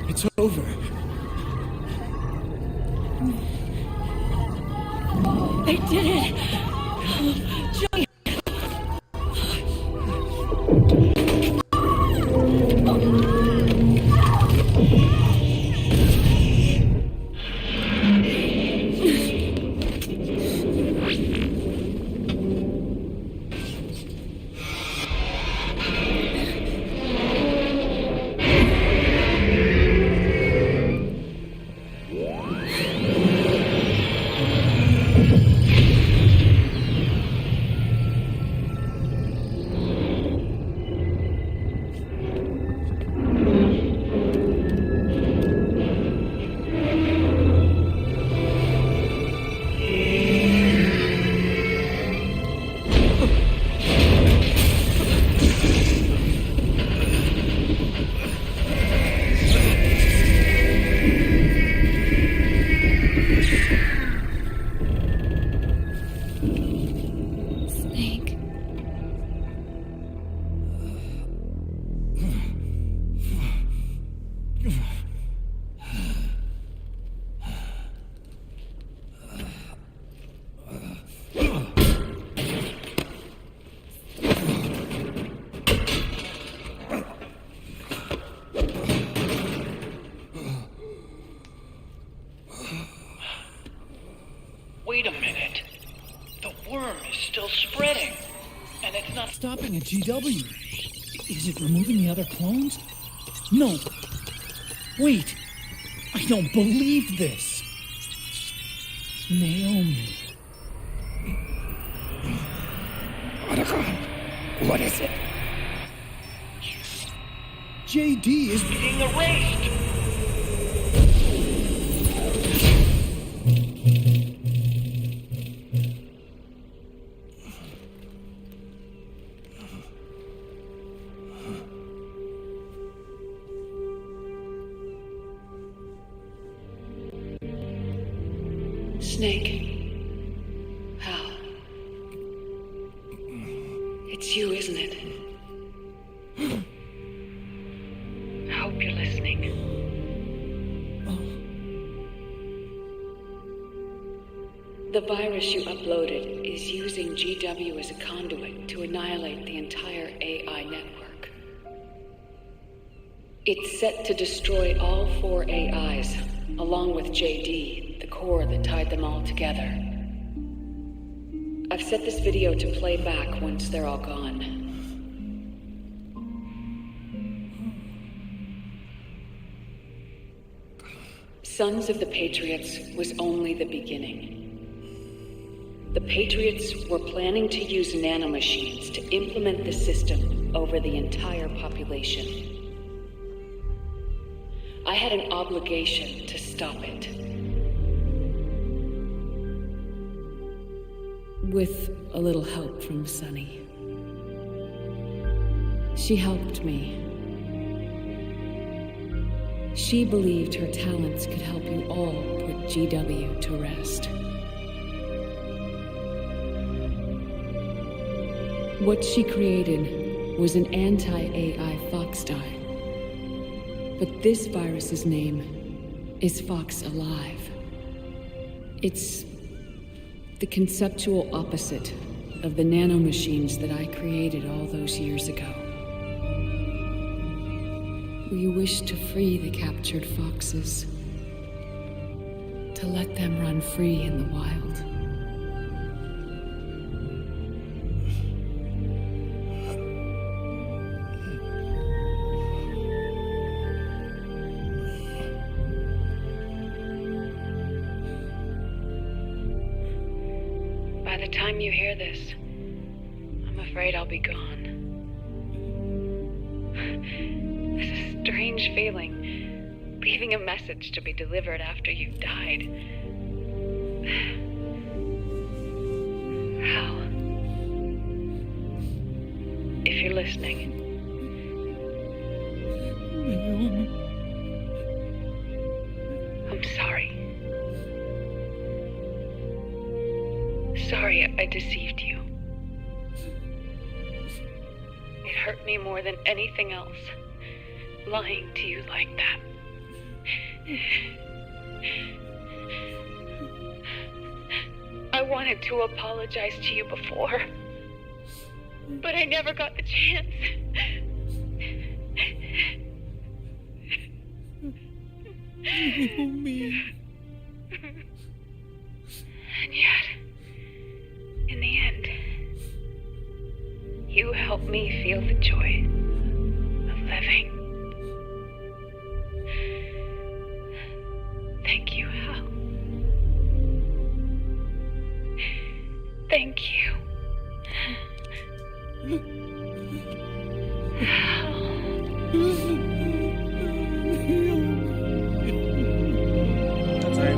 It's over. They did it! Johnny! Snake. Wait a minute. The worm is still spreading. And it's not stopping at GW. Is it removing the other clones? No. Wait. I don't believe this. Naomi. Otacon, what is it? JD is being erased. Snake. Hal. It's you, isn't it? I hope you're listening. The virus you uploaded is using GW as a conduit to annihilate the entire AI network. It's set to destroy all 4 AIs, along with JD, the core that tied them all together. I've set this video to play back once they're all gone. Sons of the Patriots was only the beginning. The Patriots were planning to use nanomachines to implement the system over the entire population. I had an obligation to stop it. With a little help from Sunny. She helped me. She believed her talents could help you all put GW to rest. What she created was an anti-AI Fox dye. But this virus's name is Fox Alive. It's the conceptual opposite of the nanomachines that I created all those years ago. We wish to free the captured foxes, to let them run free in the wild. By the time you hear this, I'm afraid I'll be gone. It's a strange feeling, leaving a message to be delivered after you've died. Hal, if you're listening, I'm sorry. Sorry I deceived you. It hurt me more than anything else, lying to you like that. I wanted to apologize to you before, but I never got the chance. Oh, me. And yet, in the end, you helped me feel the joy of living. Thank you, Hal. Thank you. That's right.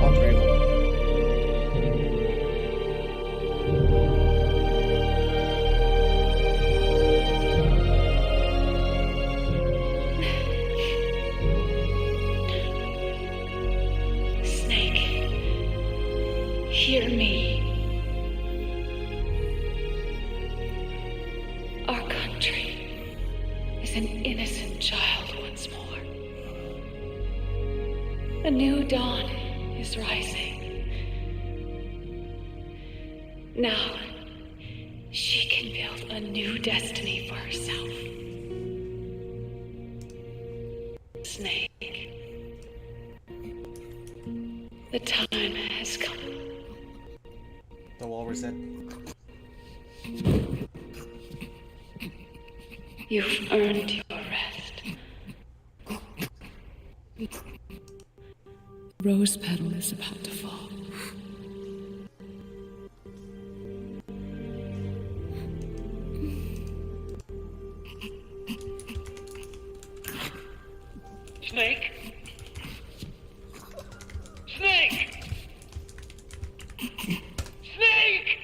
All three of them. Snake, hear me. Our country is an innocent child once more. A new dawn is rising. Now, she can build a new destiny for herself. Snake, the time has come. The walrus said. You've earned your rest. Rose petal is about to fall. Snake? Snake! Snake!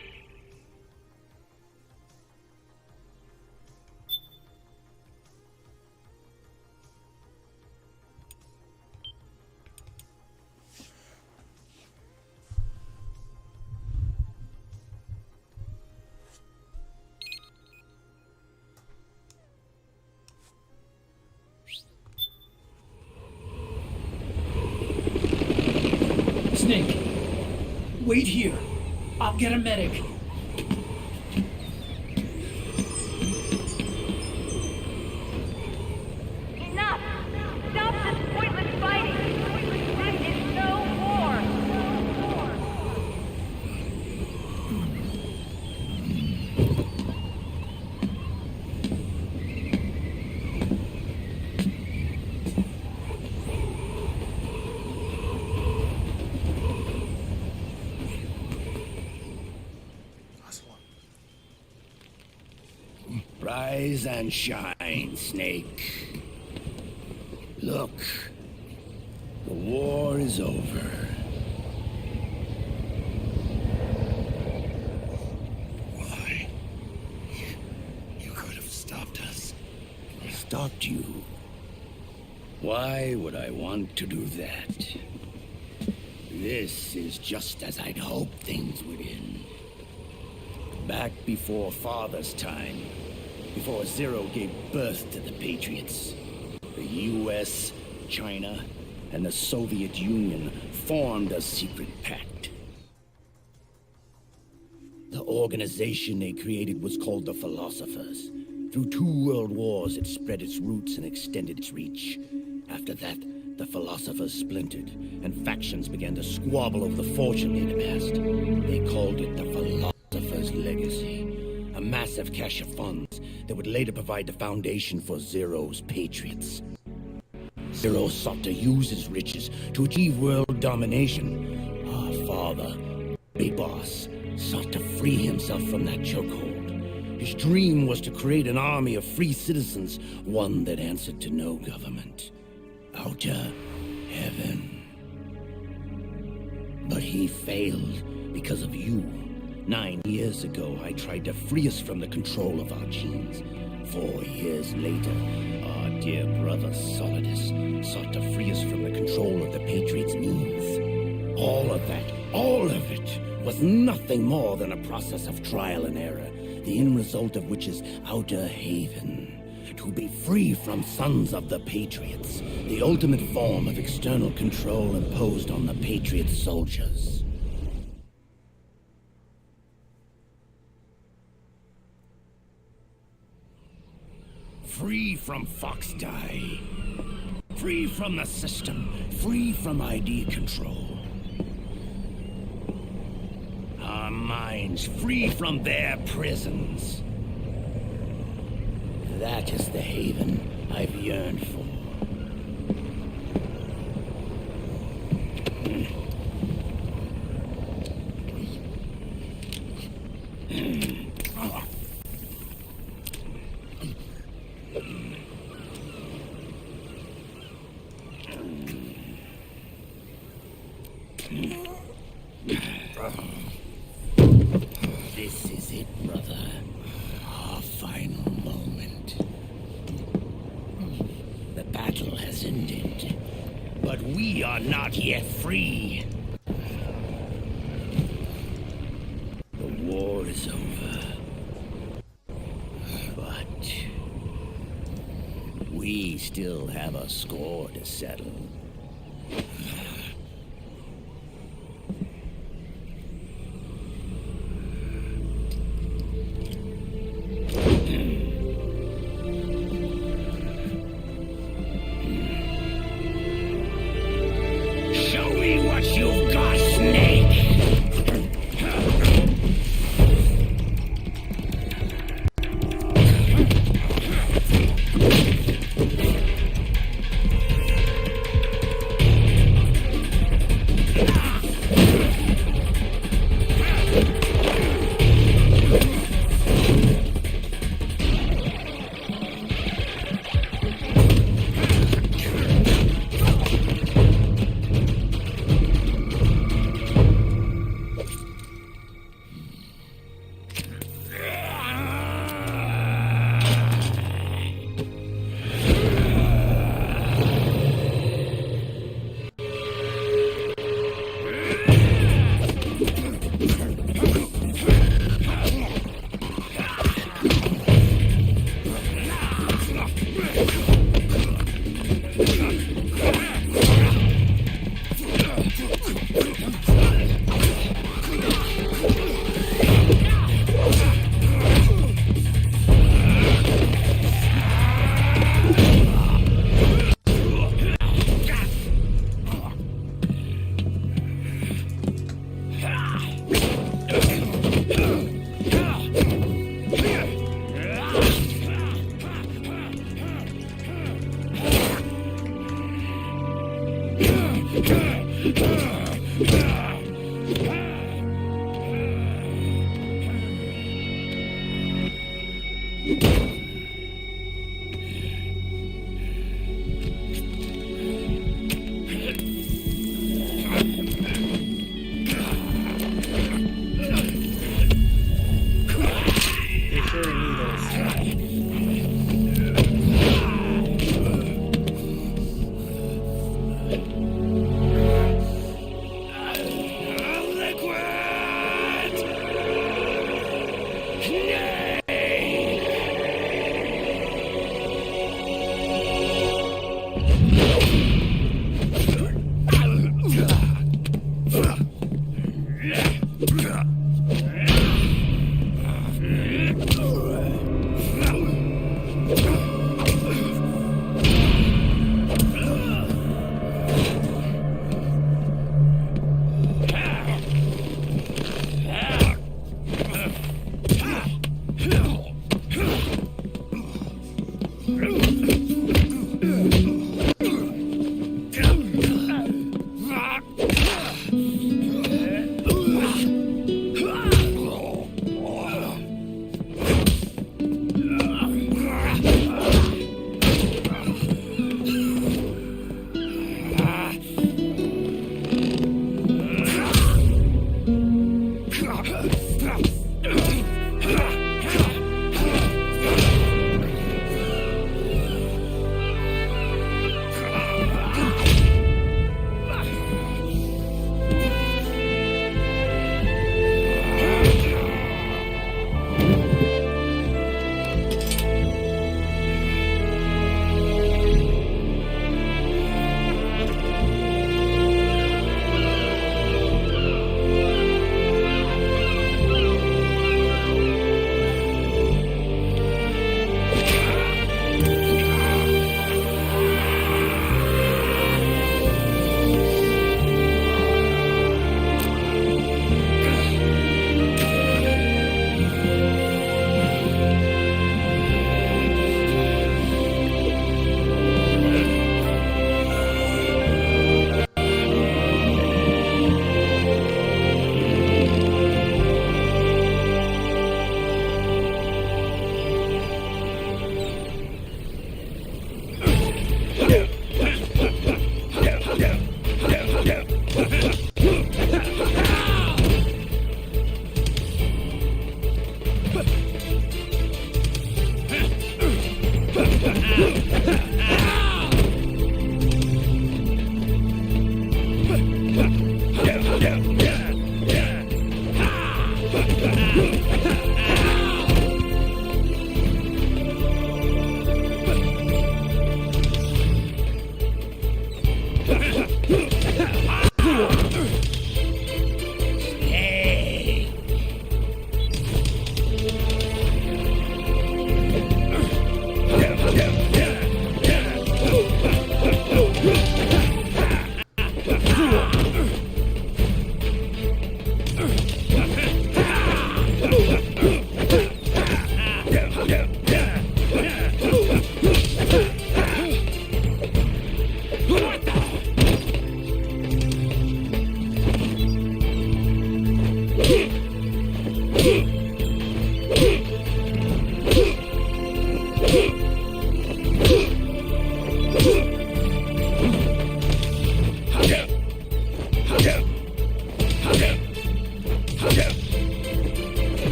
Snake. Wait here. I'll get a medic. Enough! Stop this pointless fighting! This is no war! Rise and shine, Snake. Look, the war is over. Why? You could have stopped us. Stopped you? Why would I want to do that? This is just as I'd hoped things would end. Back before Father's time, before Zero gave birth to the Patriots, the US, China, and the Soviet Union formed a secret pact. The organization they created was called the Philosophers. Through 2 world wars, it spread its roots and extended its reach. After that, the Philosophers splintered, and factions began to squabble over the fortune they'd amassed. They called it the Philosopher's Legacy, a massive cache of funds that would later provide the foundation for Zero's Patriots. Zero sought to use his riches to achieve world domination. Our father, Big Boss, sought to free himself from that chokehold. His dream was to create an army of free citizens, one that answered to no government. Outer heaven. But he failed because of you. 9 years ago, I tried to free us from the control of our genes. 4 years later, our dear brother Solidus sought to free us from the control of the Patriots' means. All of it was nothing more than a process of trial and error, the end result of which is Outer Haven. To be free from sons of the Patriots, the ultimate form of external control imposed on the Patriot soldiers. Free from Foxdie. Free from the system. Free from ID control. Our minds free from their prisons. That is the haven I've yearned for. This is it, brother. Our final moment. The battle has ended, but we are not yet free. The war is over, but we still have a score to settle.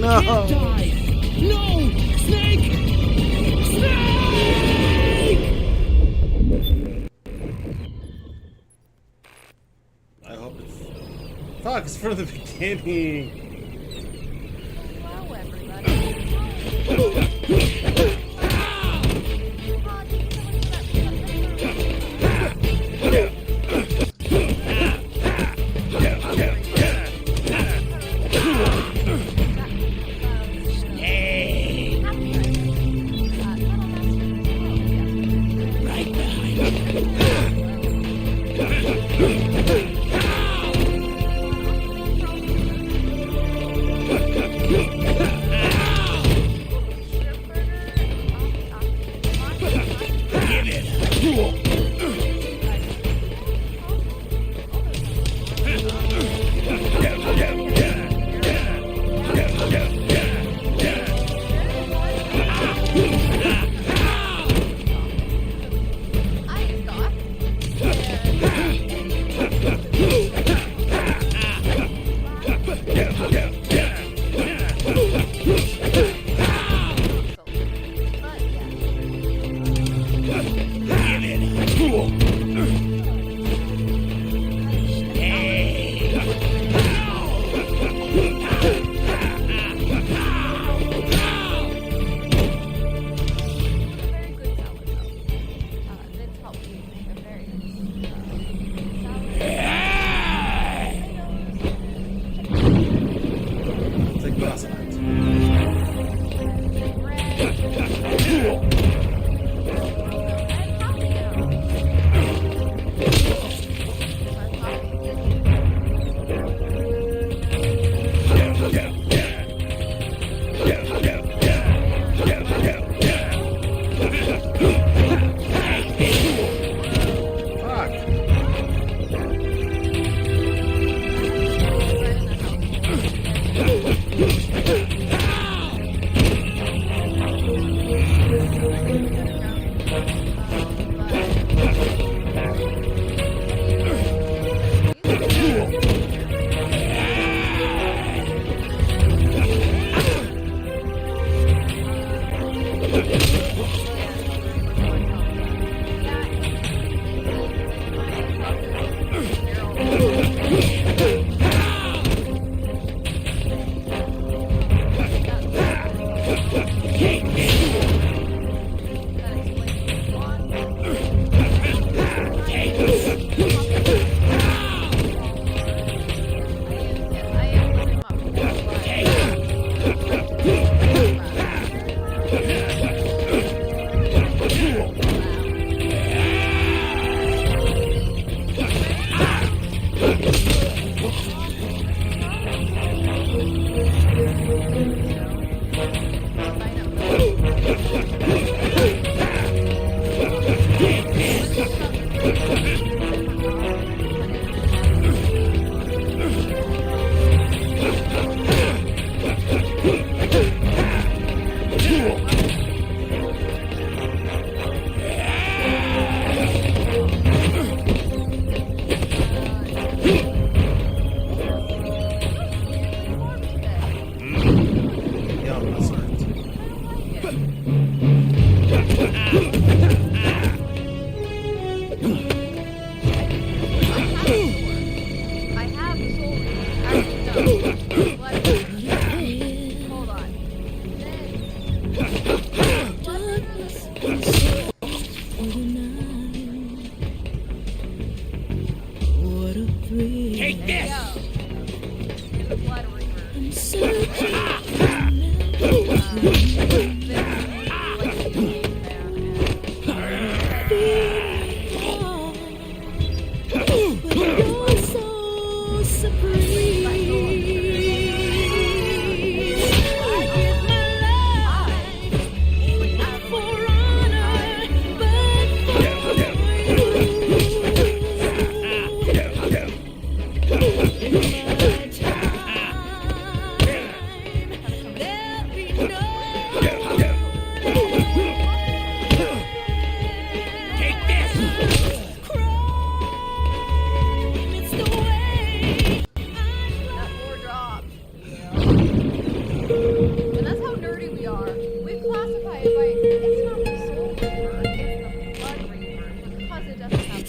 No. can't die. No! Snake! Snake! I hope it's... Fuck, it's from the beginning. Hello, everybody. Right behind you.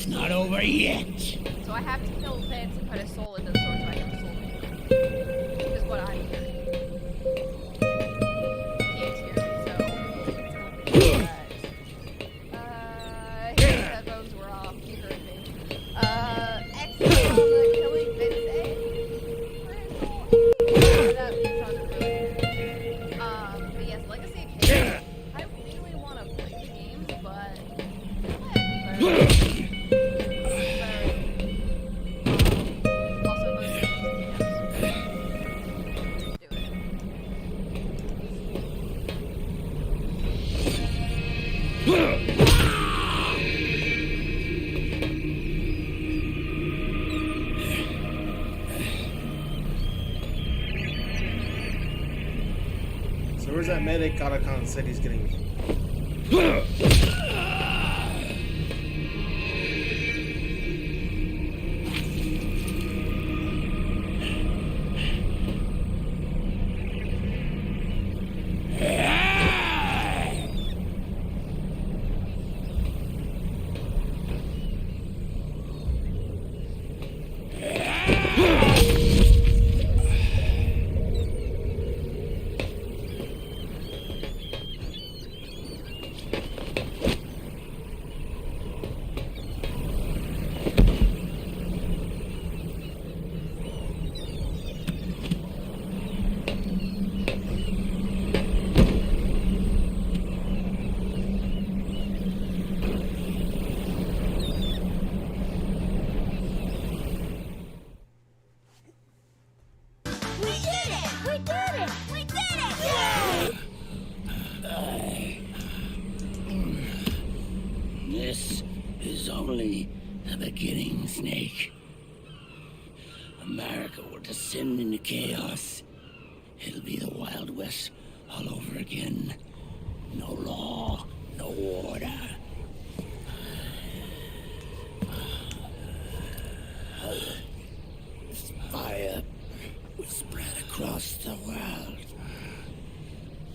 It's not over yet. So I have to kill Vince and put his soul into the sword so I can soul it. Is what I'm hearing. Can't hear me, so. His headphones were off. He heard me. X on the killing Vince that beats on the road. But yes, Legacy of Kain. I really want to play the games, but. So where's that medic Otacon said he's getting me? This is only the beginning, Snake. America will descend into chaos. It'll be the Wild West all over again. No law, no order. Fire will spread across the world.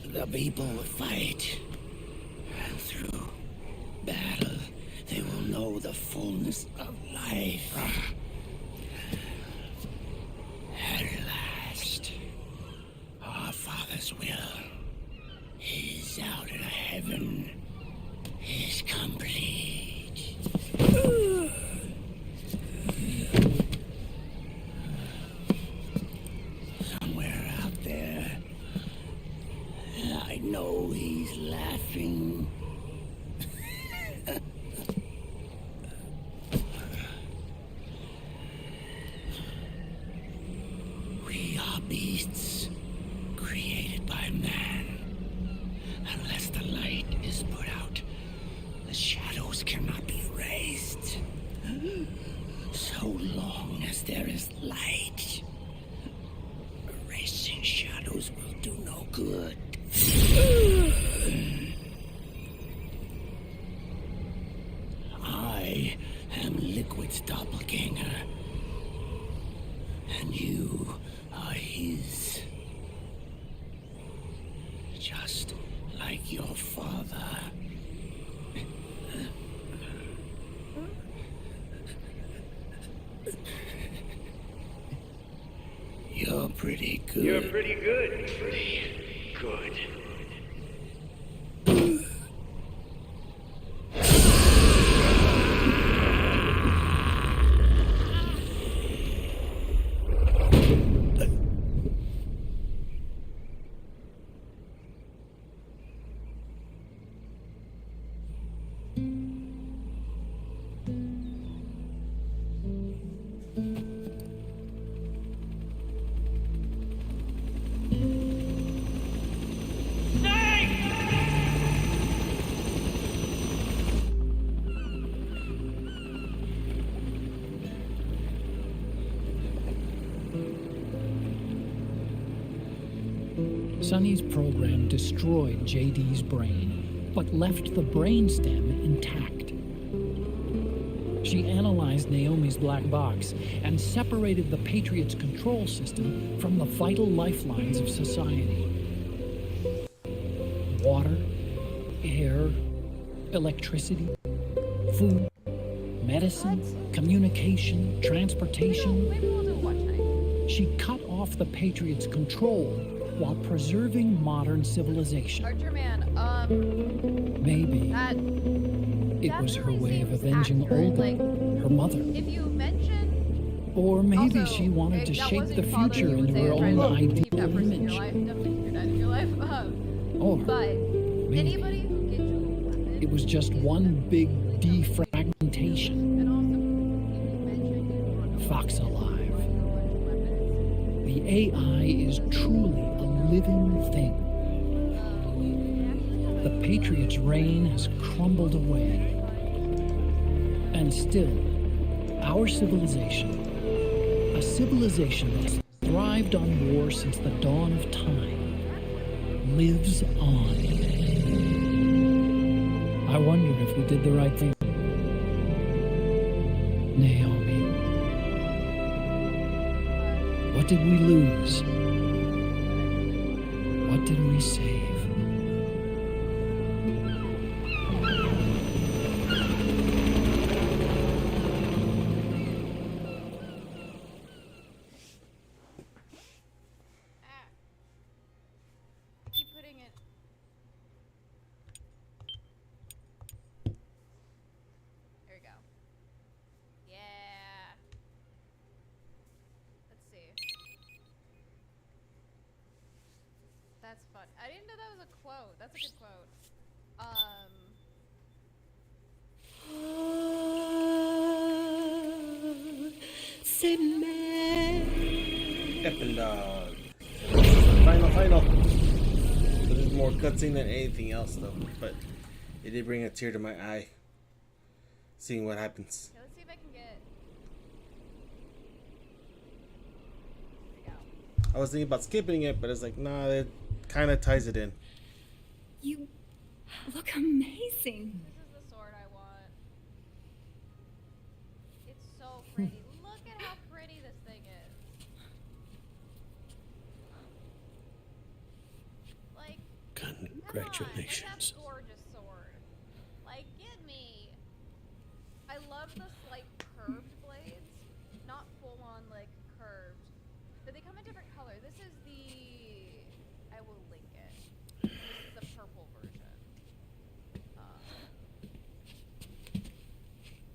The people will fight. And through battle, they will know the fullness of life. At last, our Father's will is out in heaven, is complete. Somewhere out there, I know he's laughing. We are beasts created by man. Unless the light is put out, the shadows cannot be erased. So long as there is light, erasing shadows will do no good. I am Liquid's doppelganger, and you are his. Just like your father. You're pretty good. You're pretty good. Pretty good. Sonny's program destroyed JD's brain, but left the brainstem intact. She analyzed Naomi's black box and separated the Patriot's control system from the vital lifelines of society. Water, air, electricity, food, medicine, communication, transportation. Maybe we'll do watch night. She cut off the Patriots' control while preserving modern civilization. Archer Man, Maybe that it was her way of seems avenging accurate, Olga, like, her mother. if you mention, Or maybe also, she wanted to if that shape wasn't the your father, future you would into say her it's trying own to keep ideal that person in your image. life, definitely keep your dad in your life. Or But maybe anybody who gets you a weapon, it was just one big defragmentation. and also Fox Alive. The AI is truly a living thing. The Patriots' reign has crumbled away. And still, our civilization, a civilization that's thrived on war since the dawn of time, lives on. I wonder if we did the right thing. Naomi. What did we lose? What did we save? keep putting it. There we go. Yeah. Let's see. That's fun. I didn't know that was a quote. That's a good quote. Epilogue. Final. There's more cutscene than anything else, though. But it did bring a tear to my eye. Seeing what happens. Okay, let's see if I can get. I was thinking about skipping it, but it's like, nah, it kind of ties it in. You look amazing. This is the sword I want. It's so pretty. Look at how pretty this thing is. Like, Congratulations. Come on, gorgeous sword. Like, give me. I love the slight curved blades, not full on like curved, but they come in different color. This is the. I will link it. This is the purple version.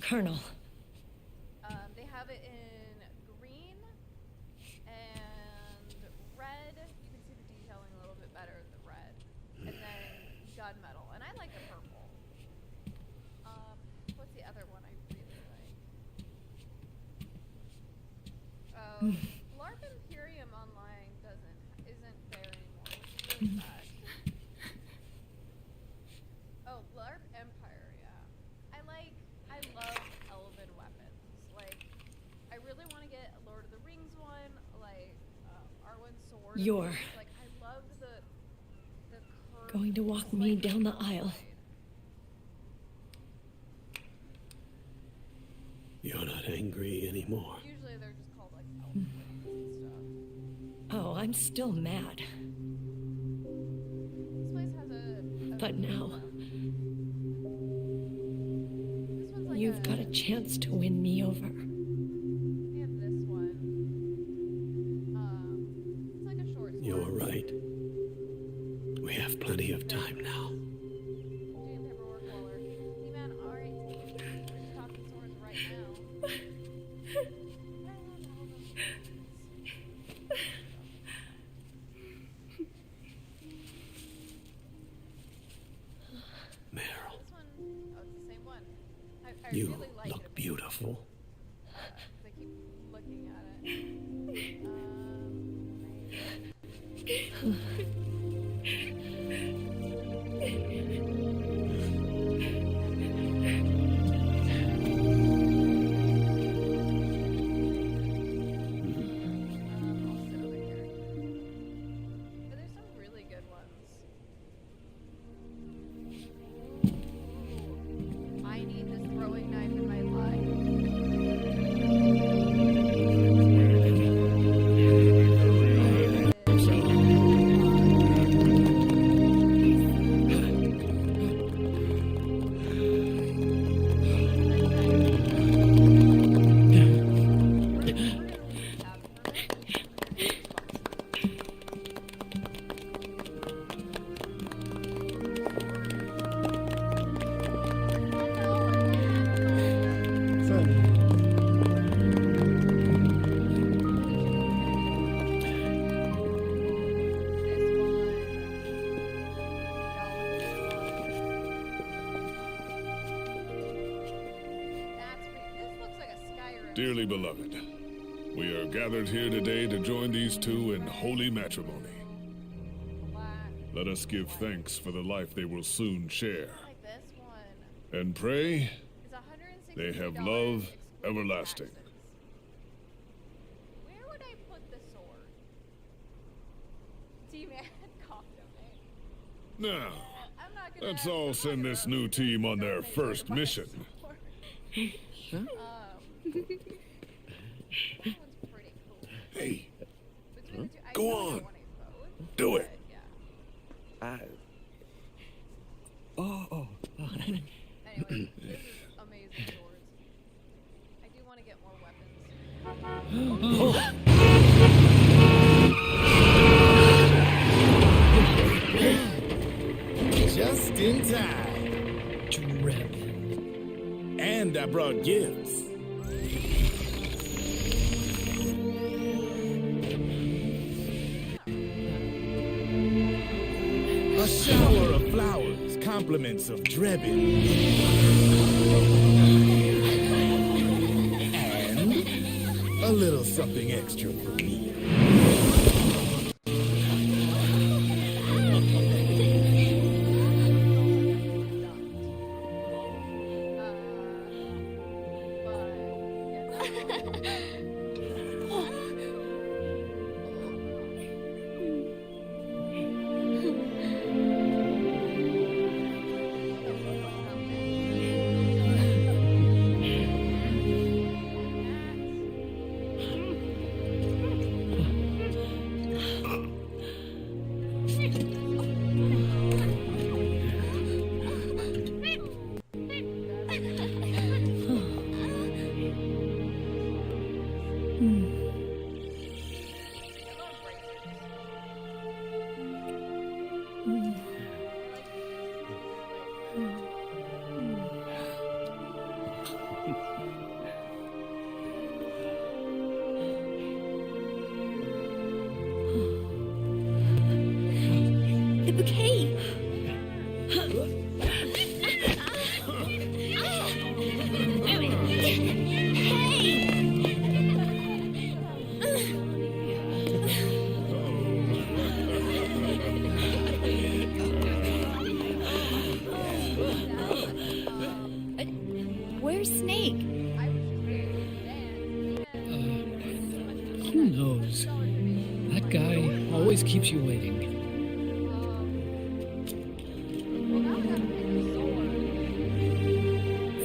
Colonel. They have it in green and red. You can see the detailing a little bit better in the red. And then gunmetal. And I like the purple. What's the other one I really like? LARP Imperium Online isn't there anymore, which is really sad. Oh, LARP Empire, yeah. I love elven weapons. Like, I really want to get a Lord of the Rings one, like Arwen's sword. You're Like, I love the curved going to walk me down the aisle. You're not angry anymore. Usually they're just called like elven blades and stuff. Oh, I'm still mad. This place has a But now, this one's like you've got a chance to win me over. They have this one. It's like a short sword. You're right. We have plenty of time now. Doing paperwork while we're hey man, alright, we're talking swords right now. Meryl, This one, oh, it's the same one. I you really like look it. beautiful. I keep looking at But there's some really good ones. I need this throwing knife in my life. Dearly beloved, we are gathered here today to join these two in holy matrimony. Let us give thanks for the life they will soon share. And pray they have love everlasting. Where would I put the sword? T-Man coughed on me. Now, let's all send this new team on their first mission. That one's pretty cool. Hey, Between the two, I go don't on. want a both, Do it. but yeah. Anyway, this is amazing swords. I do want to get more weapons. Just in time. Drebin. And I brought gifts. A shower of flowers, compliments of Drebin. And a little something extra for me. The bouquet! Where's Snake? Who knows? That guy always keeps you waiting.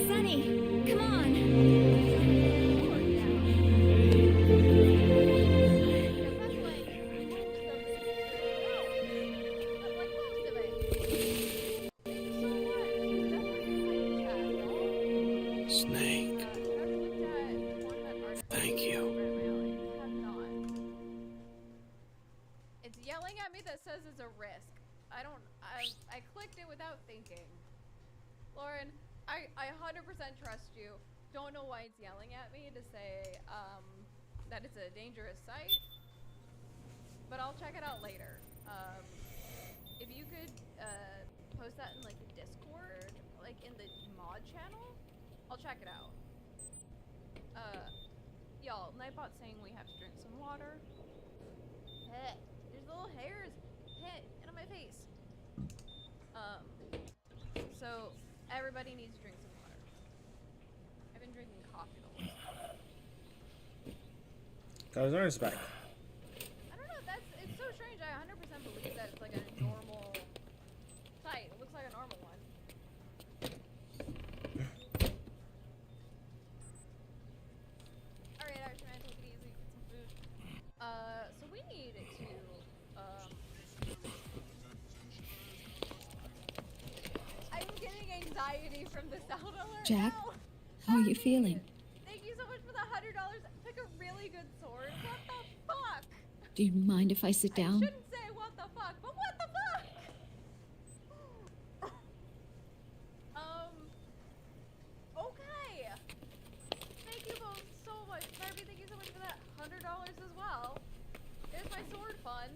Sunny, come on. Snake. Thank you. It's yelling at me that says it's a risk. I clicked it without thinking. Lauren, I 100% trust you. Don't know why it's yelling at me to say that it's a dangerous site, but I'll check it out later. If you could post that in like the Discord, like in the mod channel, I'll check it out. Y'all, Nightbot's saying we have to drink some water. Heh, there's little hairs. Heh, get on my face. So everybody needs to drink some water. I've been drinking coffee the whole time. Got his arms back. I don't know, it's so strange. I 100% believe that it's like a normal site. It looks like a normal one. Alright, Irishman, take it easy, get some food. So we need to, I'm getting anxiety from the sound alert Jack, now. how are you feeling? Thank you so much for the $100. Pick a really good sword. What the fuck? Do you mind if I sit I down? shouldn't say what the fuck, but what the fuck? Okay. Thank you both so much. Barbie, thank you so much for that $100 as well. There's my sword fund.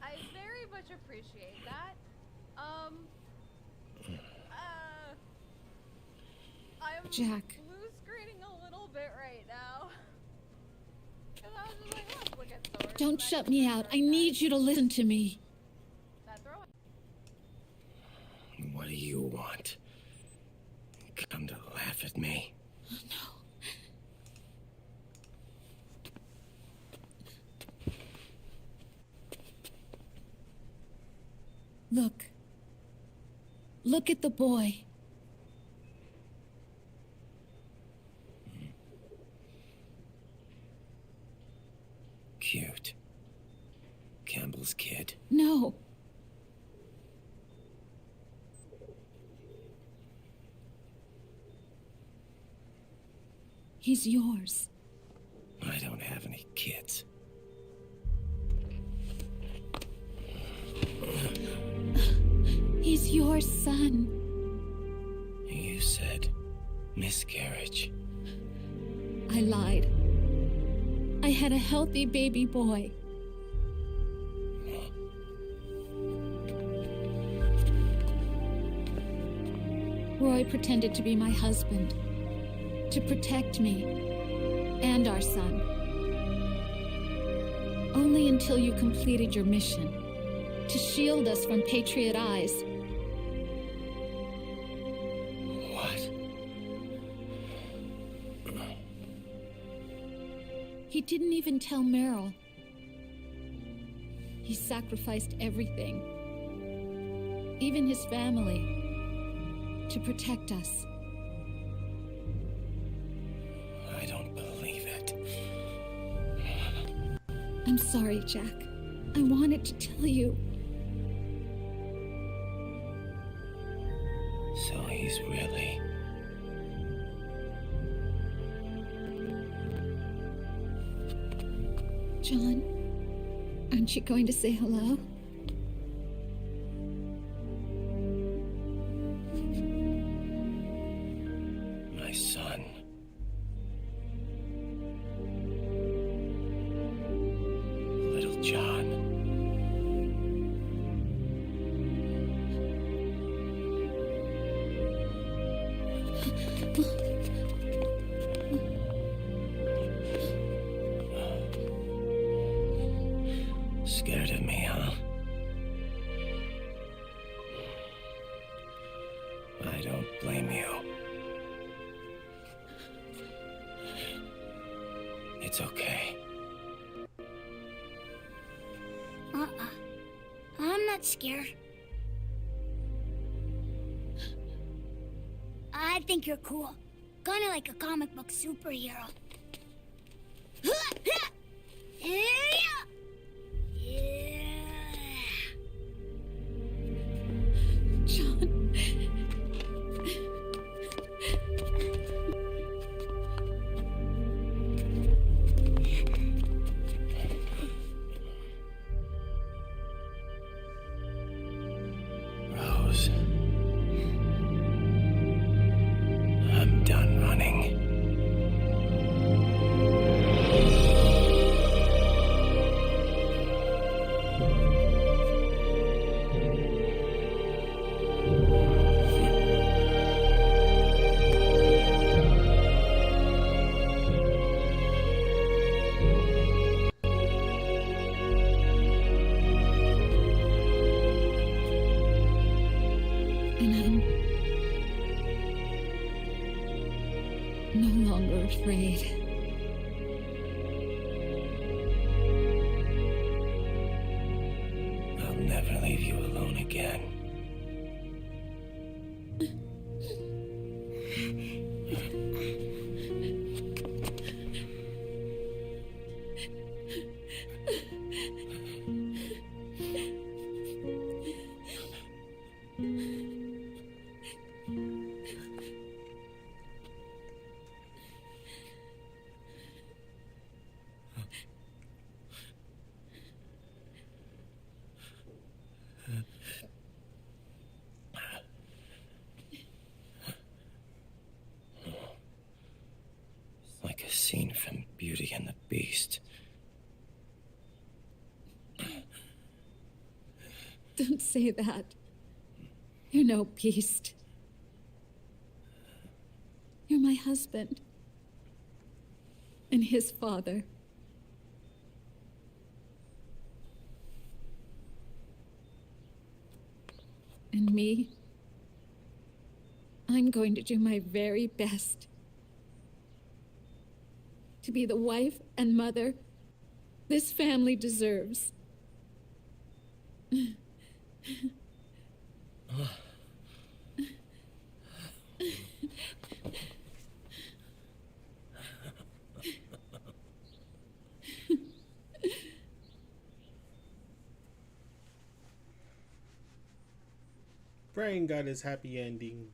I very much appreciate that. Jack. blue screening a little bit right now. 'Cause I was just like, let's look at swords. Don't shut me out. I need you to listen to me. That throw What do you want? Come to laugh at me? Look. Look at the boy. Cute. Campbell's kid. No. He's yours. I don't have any kids. He's your son. You said miscarriage. I lied. I had a healthy baby boy. Roy pretended to be my husband, to protect me and our son. Only until you completed your mission, to shield us from Patriot eyes. What? He didn't even tell Meryl. He sacrificed everything, even his family, to protect us. I don't believe it. I'm sorry, Jack. I wanted to tell you. So he's really... John, aren't you going to say hello? my son. Little John. Scared of me, huh? I don't blame you. It's okay. I'm not scared. I think you're cool. Kinda like a comic book superhero. John. Rose. I'm done running. And I'm no longer afraid. I'll never leave you alone again. Like a scene from Beauty and the Beast. Don't say that. You're no beast. You're my husband and his father. And me, I'm going to do my very best to be the wife and mother this family deserves. Brain got his happy ending.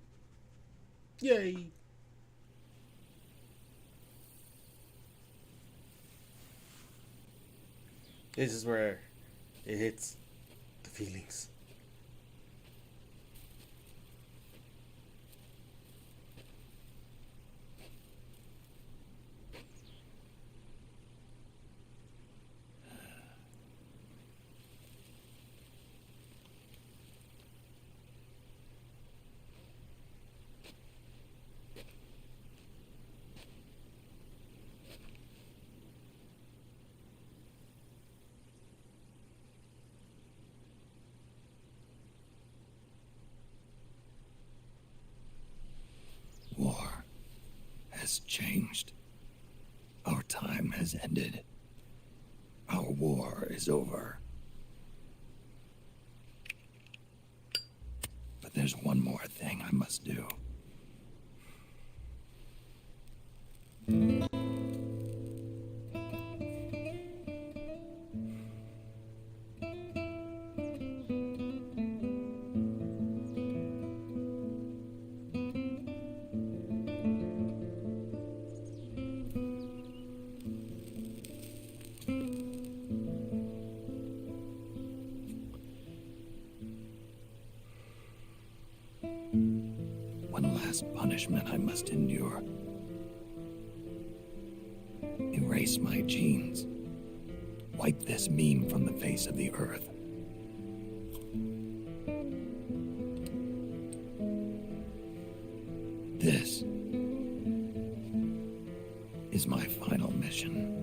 Yay! This is where it hits the feelings. War has changed. Our time has ended. Our war is over. But there's one more thing I must do. One last punishment I must endure. Erase my genes. Wipe this meme from the face of the earth. This is my final mission.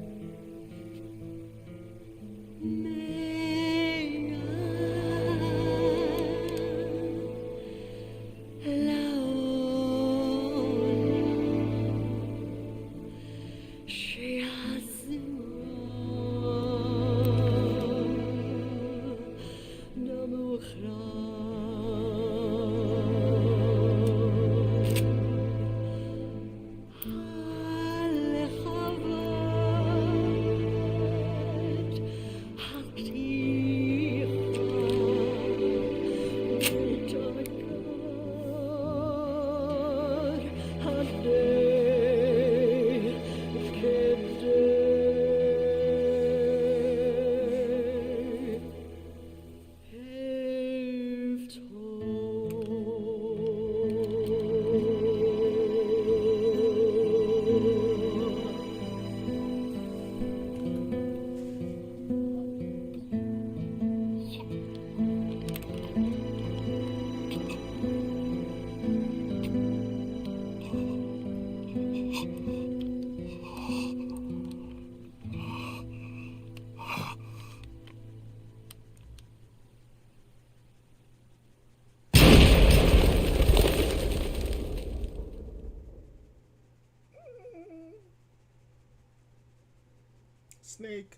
Snake.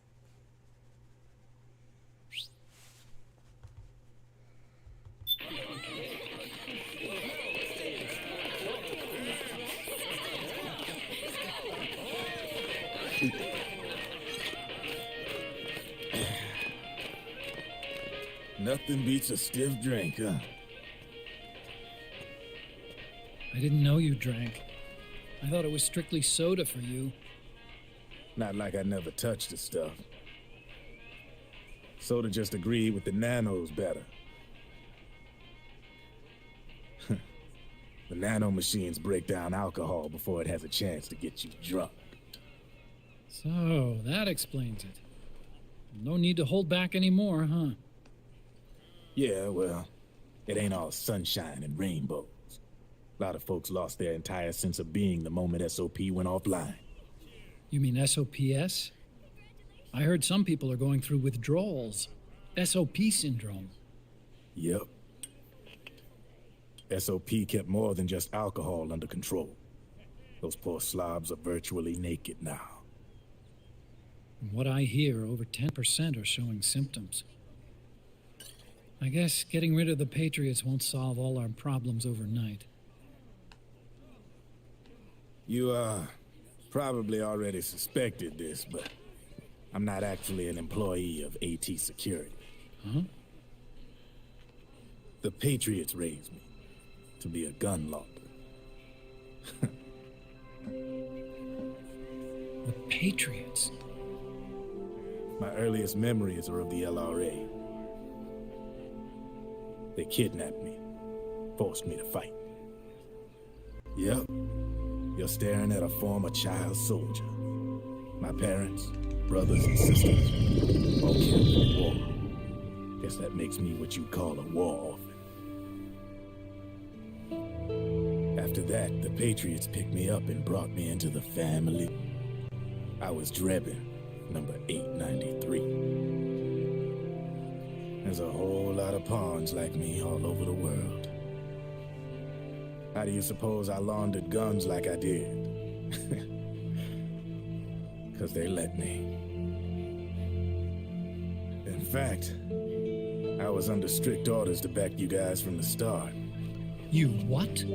Nothing beats a stiff drink, huh? I didn't know you drank. I thought it was strictly soda for you. Not like I never touched the stuff. Soda just agreed with the nanos better. The nano machines break down alcohol before it has a chance to get you drunk. So, that explains it. No need to hold back anymore, huh? Yeah, well, it ain't all sunshine and rainbows. A lot of folks lost their entire sense of being the moment SOP went offline. You mean SOPS? I heard some people are going through withdrawals. SOP syndrome. Yep. SOP kept more than just alcohol under control. Those poor slobs are virtually naked now. From what I hear, over 10% are showing symptoms. I guess getting rid of the Patriots won't solve all our problems overnight. You, probably already suspected this, but I'm not actually an employee of AT Security. Huh? The Patriots raised me to be a gun launder. The Patriots? My earliest memories are of the LRA. They kidnapped me, forced me to fight. Yep, you're staring at a former child soldier. My parents, brothers and sisters, all killed in the war. Guess that makes me what you'd call a war orphan. After that, the Patriots picked me up and brought me into the family. I was Drebin, number 893. There's a whole lot of pawns like me all over the world. How do you suppose I laundered guns like I did? 'Cause they let me. In fact, I was under strict orders to back you guys from the start. You what?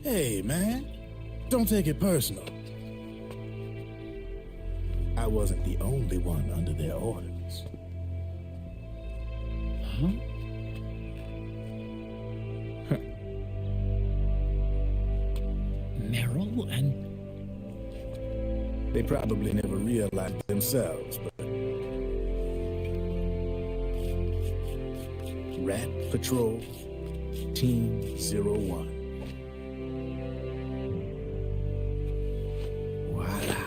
Hey, man. Don't take it personal. I wasn't the only one under their orders. Huh? Meryl and... They probably never realized themselves, but... Rat Patrol, Team 01. Voila.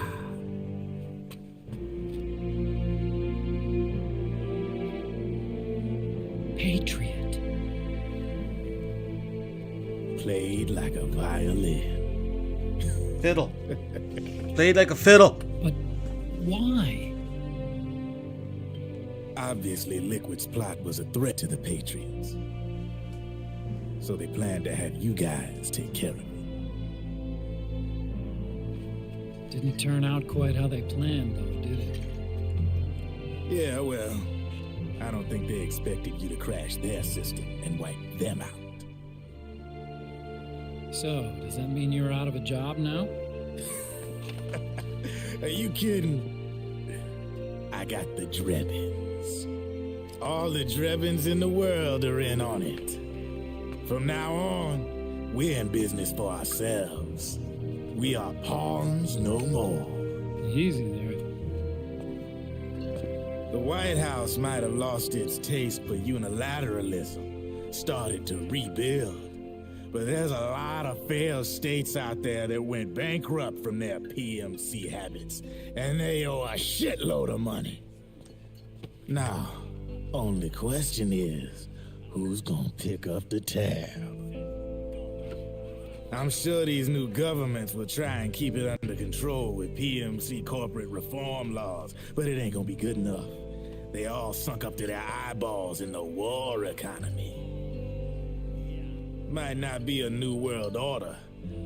Patriot. Played like a violin. Fiddle. Played like a fiddle. But why? Obviously, Liquid's plot was a threat to the Patriots. So they planned to have you guys take care of me. Didn't turn out quite how they planned, though, did it? Yeah, well, I don't think they expected you to crash their system and wipe them out. So, does that mean you're out of a job now? Are you kidding? I got the Drebins. All the Drebins in the world are in on it. From now on, we're in business for ourselves. We are pawns no more. Easy there. The White House might have lost its taste for unilateralism, started to rebuild. But there's a lot of failed states out there that went bankrupt from their PMC habits, and they owe a shitload of money. Now, only question is, who's gonna pick up the tab? I'm sure these new governments will try and keep it under control with PMC corporate reform laws, but it ain't gonna be good enough. They all sunk up to their eyeballs in the war economy. Might not be a new world order,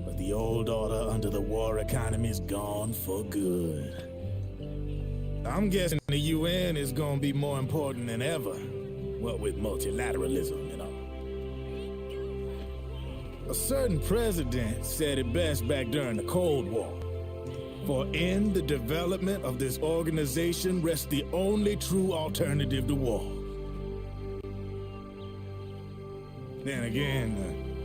but the old order under the war economy's gone for good. I'm guessing the UN is gonna be more important than ever, what with multilateralism and all. A certain president said it best back during the Cold War. For in the development of this organization rests the only true alternative to war. Then again,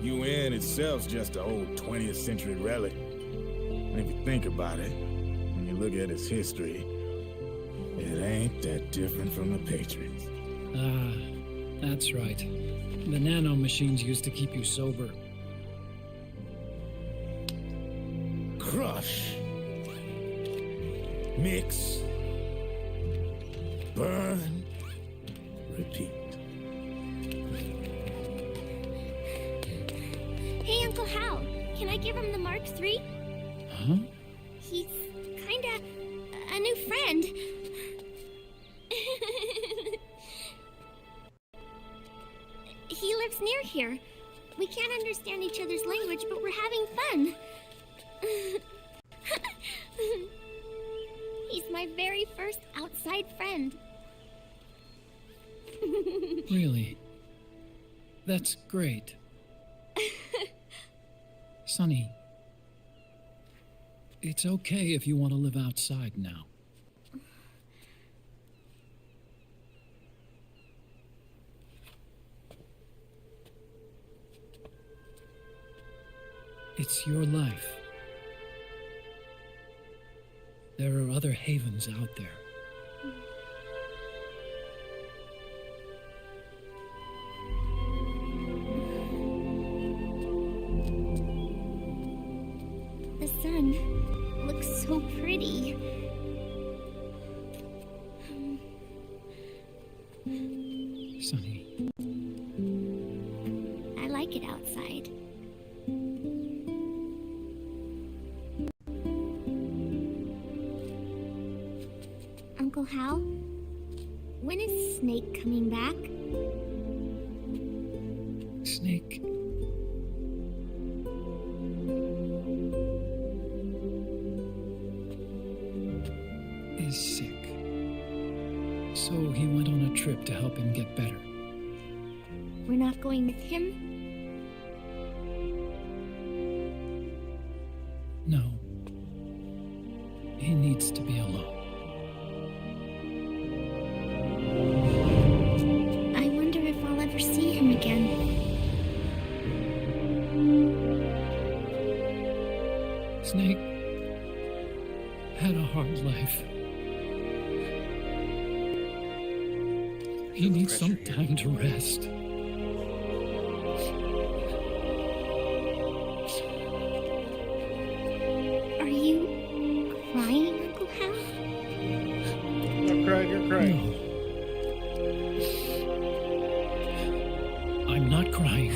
the UN itself's just an old 20th century relic. And if you think about it, when you look at its history, it ain't that different from the Patriots. Ah, that's right. The nano machines used to keep you sober. Crush. Mix. Burn. Repeat. Hal. Can I give him the Mark III? Huh? He's kinda a new friend. He lives near here. We can't understand each other's language, but we're having fun. He's my very first outside friend. Really? That's great. Sonny, it's okay if you want to live outside now. It's your life. There are other havens out there. The sun looks so pretty. Sonny. I like it outside. Uncle Hal, when is Snake coming back? Snake. Is sick. So he went on a trip to help him get better. We're not going with him? No. He needs to be alone. I wonder if I'll ever see him again. Snake had a hard life. He needs some time to rest. Are you crying, Uncle Hal? You're crying, you're crying. No. I'm not crying.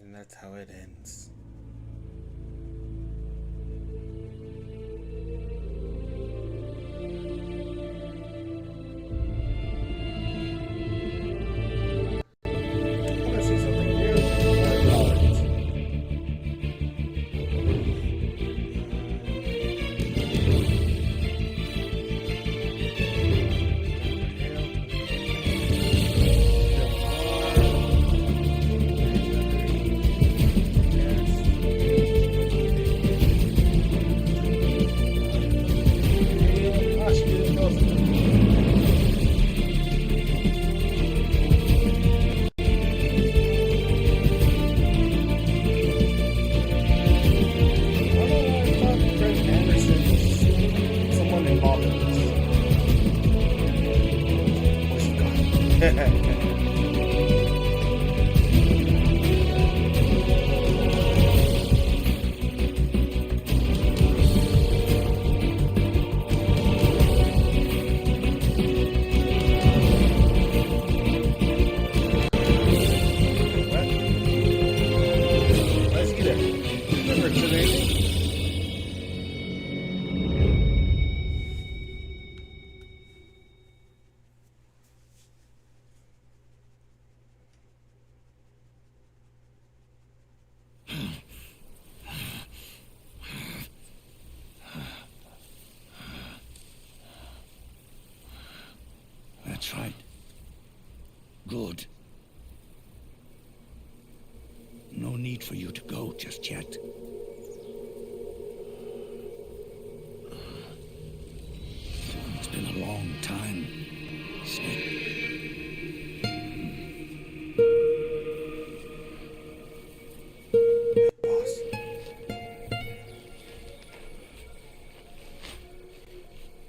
And that's how it ends. That's right. Good. No need for you to go just yet. It's been a long time Snake.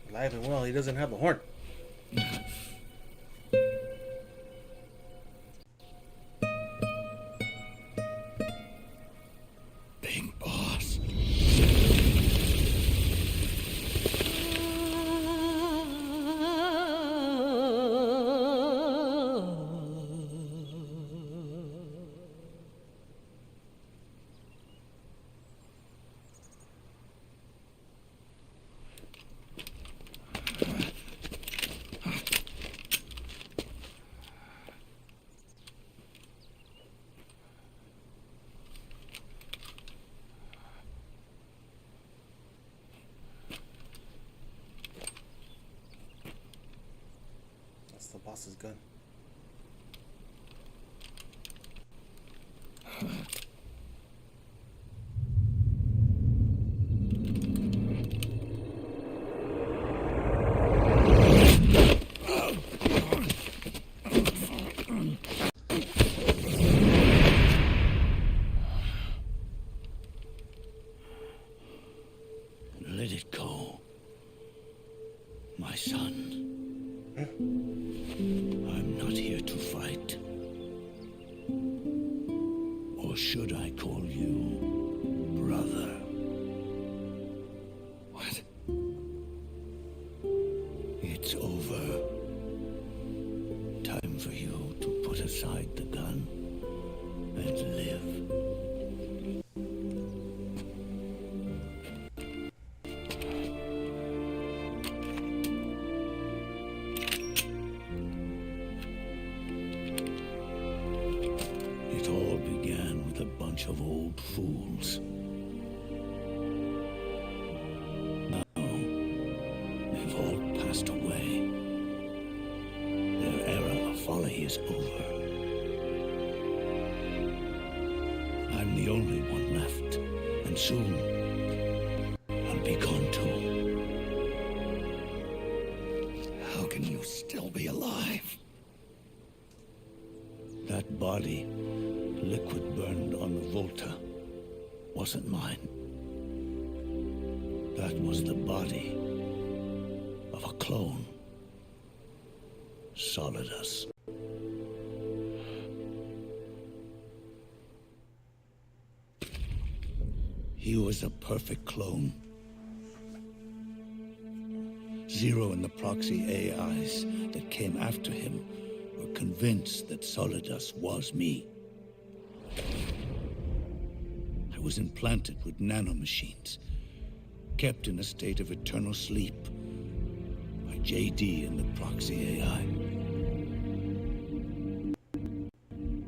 Alive and well, he doesn't have the horn. Big boss. That's the boss's gun. Let it go, my son. I'm not here to fight. Or should I call you brother? What? It's over. Time for you to put aside the gun and live. It all began with a bunch of old fools. Now, they've all passed away. Their era of folly is over. I'm the only one left, and soon I'll be gone too. How can you still be alive? That body, liquid burned on the Volta, wasn't mine. That was the body of a clone. Solidus. He was a perfect clone. Zero and the proxy AIs that came after him were convinced that Solidus was me. I was implanted with nanomachines, kept in a state of eternal sleep by JD and the proxy AI.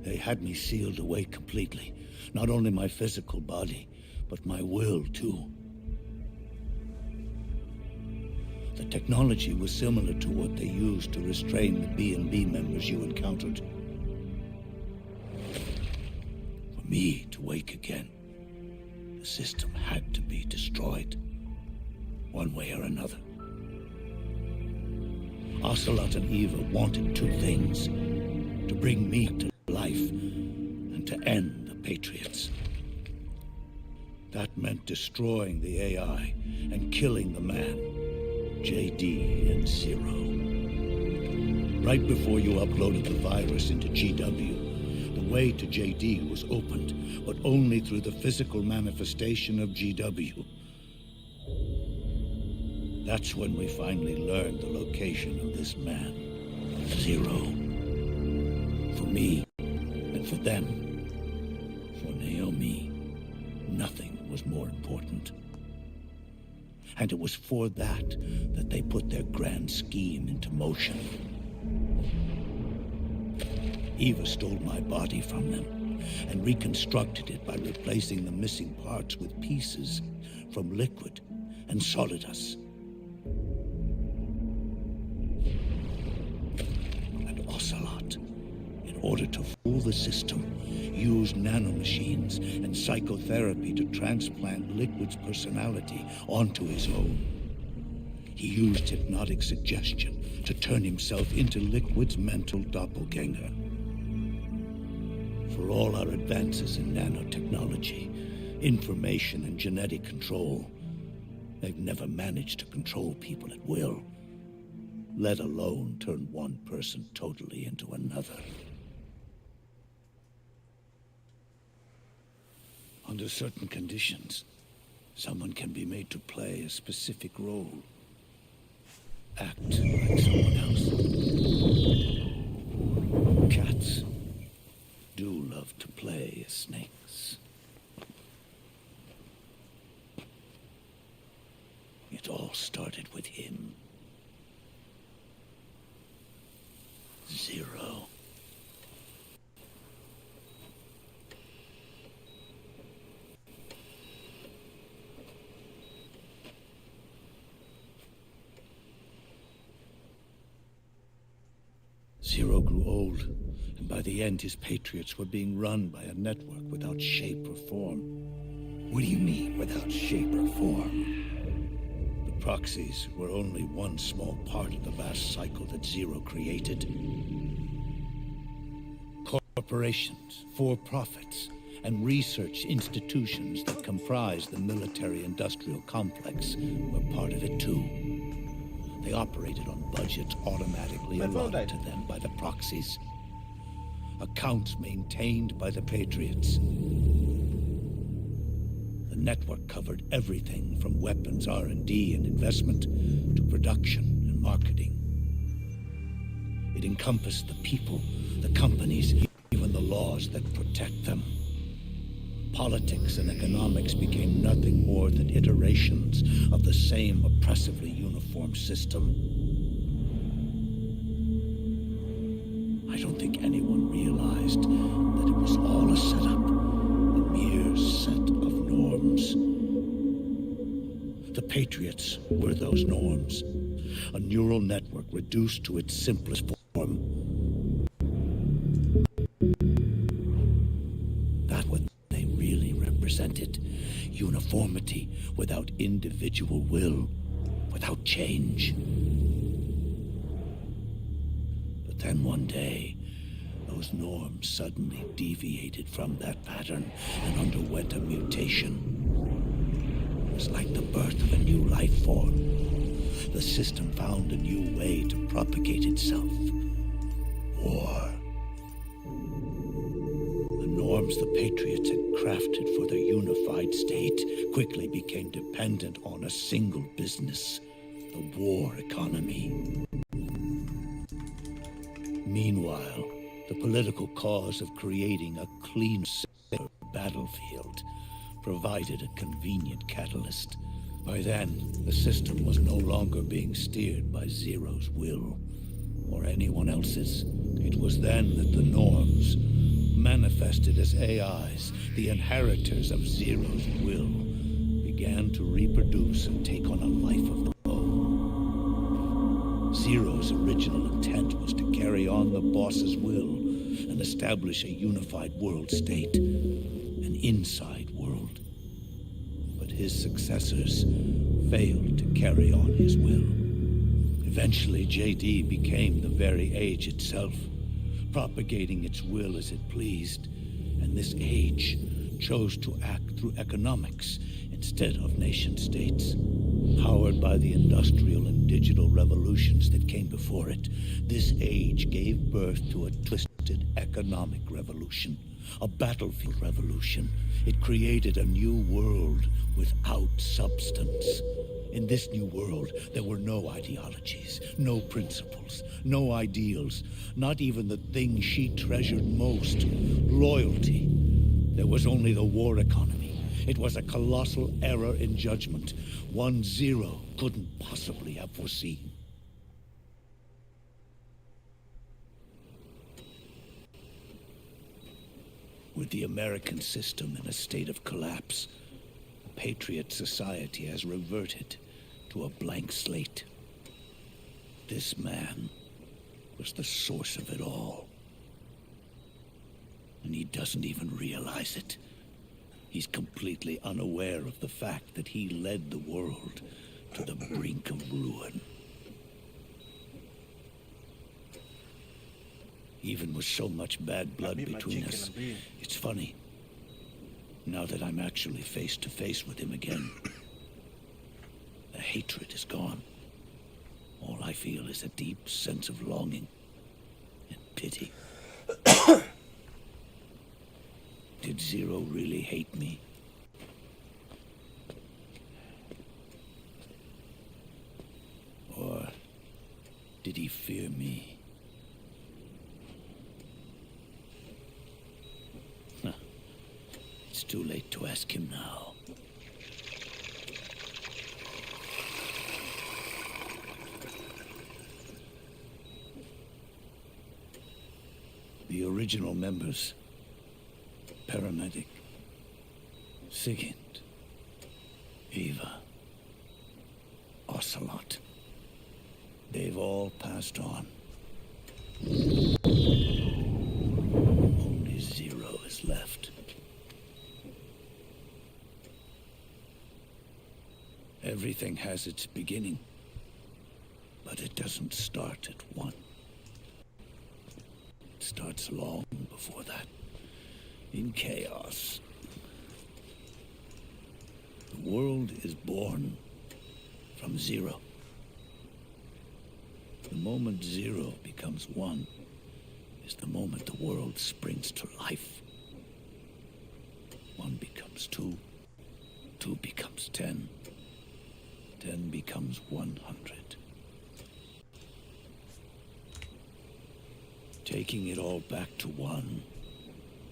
They had me sealed away completely, not only my physical body, but my will too. The technology was similar to what they used to restrain the B&B members you encountered. For me to wake again, the system had to be destroyed, one way or another. Ocelot and Eva wanted two things: to bring me to life and to end the Patriots. That meant destroying the AI and killing the man, JD and Zero. Right before you uploaded the virus into GW, the way to JD was opened, but only through the physical manifestation of GW. That's when we finally learned the location of this man, Zero. For me, and for them, for Naomi, nothing was more important. And it was for that they put their grand scheme into motion. Eva stole my body from them and reconstructed it by replacing the missing parts with pieces from Liquid and Solidus. And Ocelot, in order to fool the system, used nanomachines and psychotherapy to transplant Liquid's personality onto his own. He used hypnotic suggestion to turn himself into Liquid's mental doppelganger. For all our advances in nanotechnology, information and genetic control, they've never managed to control people at will, let alone turn one person totally into another. Under certain conditions, someone can be made to play a specific role. Act like someone else. Cats do love to play as snakes. It all started with him. Zero. Zero grew old, and by the end his Patriots were being run by a network without shape or form. What do you mean, without shape or form? The proxies were only one small part of the vast cycle that Zero created. Corporations, for-profits, and research institutions that comprise the military-industrial complex were part of it too. They operated on budgets automatically allotted to them by the proxies. Accounts maintained by the Patriots. The network covered everything from weapons R&D and investment to production and marketing. It encompassed the people, the companies, even the laws that protect them. Politics and economics became nothing more than iterations of the same oppressively uniform system. I don't think anyone realized that it was all a setup, a mere set of norms. The Patriots were those norms, a neural network reduced to its simplest form. That what they really represented, uniformity without individual will, without change. But then one day, those norms suddenly deviated from that pattern and underwent a mutation. It was like the birth of a new life form. The system found a new way to propagate itself. War. The norms the Patriots had crafted for their unified state quickly became dependent on a single business, the war economy. Meanwhile, the political cause of creating a clean, safer battlefield provided a convenient catalyst. By then, the system was no longer being steered by Zero's will, or anyone else's. It was then that the norms, manifested as AIs, the inheritors of Zero's will, began to reproduce and take on a life of their own. Zero's original intent was to carry on the boss's will and establish a unified world state, an inside world. But his successors failed to carry on his will. Eventually, JD became the very age itself, propagating its will as it pleased, and this age chose to act through economics instead of nation-states. Powered by the industrial and digital revolutions that came before it, this age gave birth to a twisted economic revolution, a battlefield revolution. It created a new world without substance. In this new world, there were no ideologies, no principles, no ideals, not even the thing she treasured most, loyalty. There was only the war economy. It was a colossal error in judgment, one Zero couldn't possibly have foreseen. With the American system in a state of collapse, the Patriot Society has reverted to a blank slate. This man was the source of it all. And he doesn't even realize it. He's completely unaware of the fact that he led the world to the brink of ruin. Even with so much bad blood between us, it's funny. Now that I'm actually face to face with him again, the hatred is gone. All I feel is a deep sense of longing and pity. Did Zero really hate me? Or did he fear me? It's too late to ask him now. The original members, Paramedic, Sigint, Eva, Ocelot, they've all passed on. Only Zero is left. Everything has its beginning, but it doesn't start at one. It starts long before that, in chaos. The world is born from zero. The moment zero becomes one is the moment the world springs to life. One becomes two, two becomes 10. 10 becomes 100. Taking it all back to one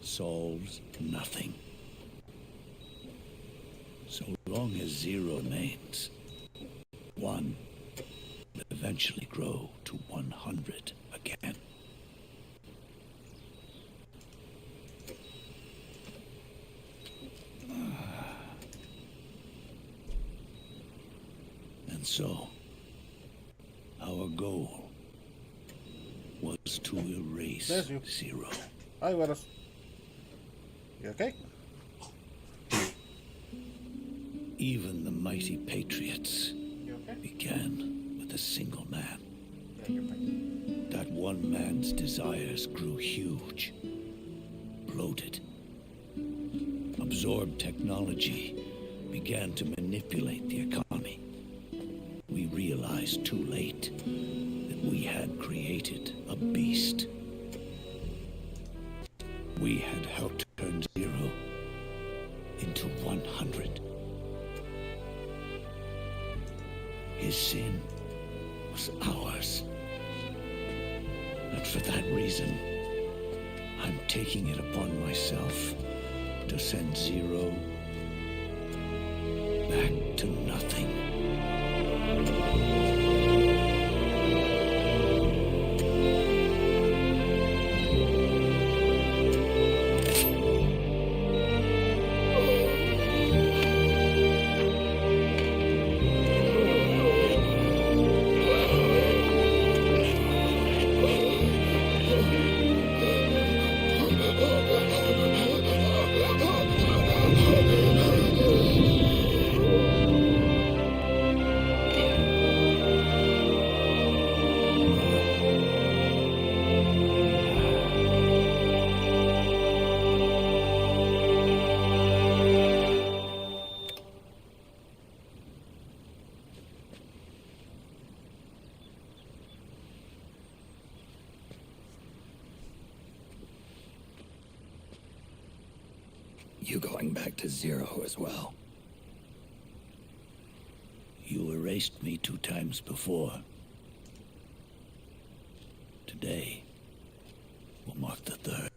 solves nothing. So long as zero remains, one will eventually grow to 100 again. And so, our goal was to erase Zero. Hi, Wallace. You okay? Even the mighty Patriots began with a single man. That one man's desires grew huge, bloated, absorbed technology, began to manipulate the economy. We realized too late that we had created a beast. We had helped turn Zero into 100. His sin was ours. And for that reason, I'm taking it upon myself to send Zero back to nothing. You going back to Zero as well? You erased me 2 times before. Today will mark the 3rd.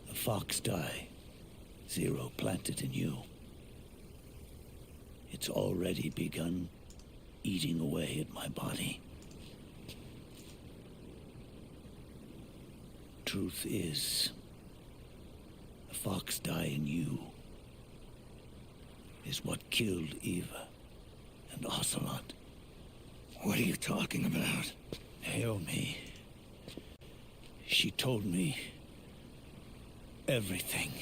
The fox die Zero planted in you. It's already begun eating away at my body. Truth is, the fox die in you is what killed Eva and Ocelot. What are you talking about? Naomi. She told me everything.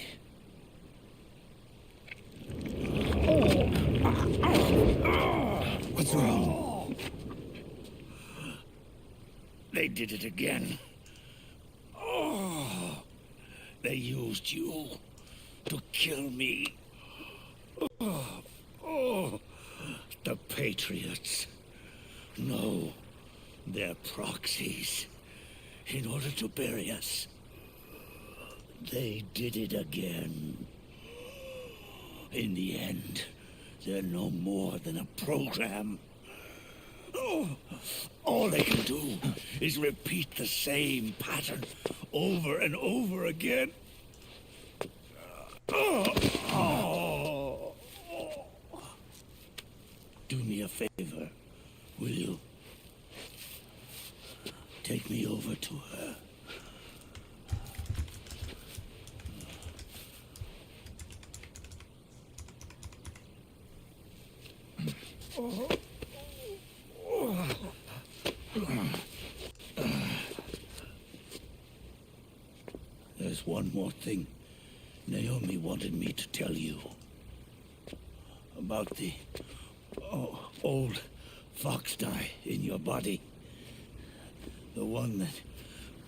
did it again. Oh, they used you to kill me. Oh, the Patriots. No, they're proxies in order to bury us. They did it again. In the end, they're no more than a program. Oh, all they can do is repeat the same pattern over and over again. Do me a favor, will you? Take me over to her. There's one more thing Naomi wanted me to tell you. About the old fox dye in your body. The one that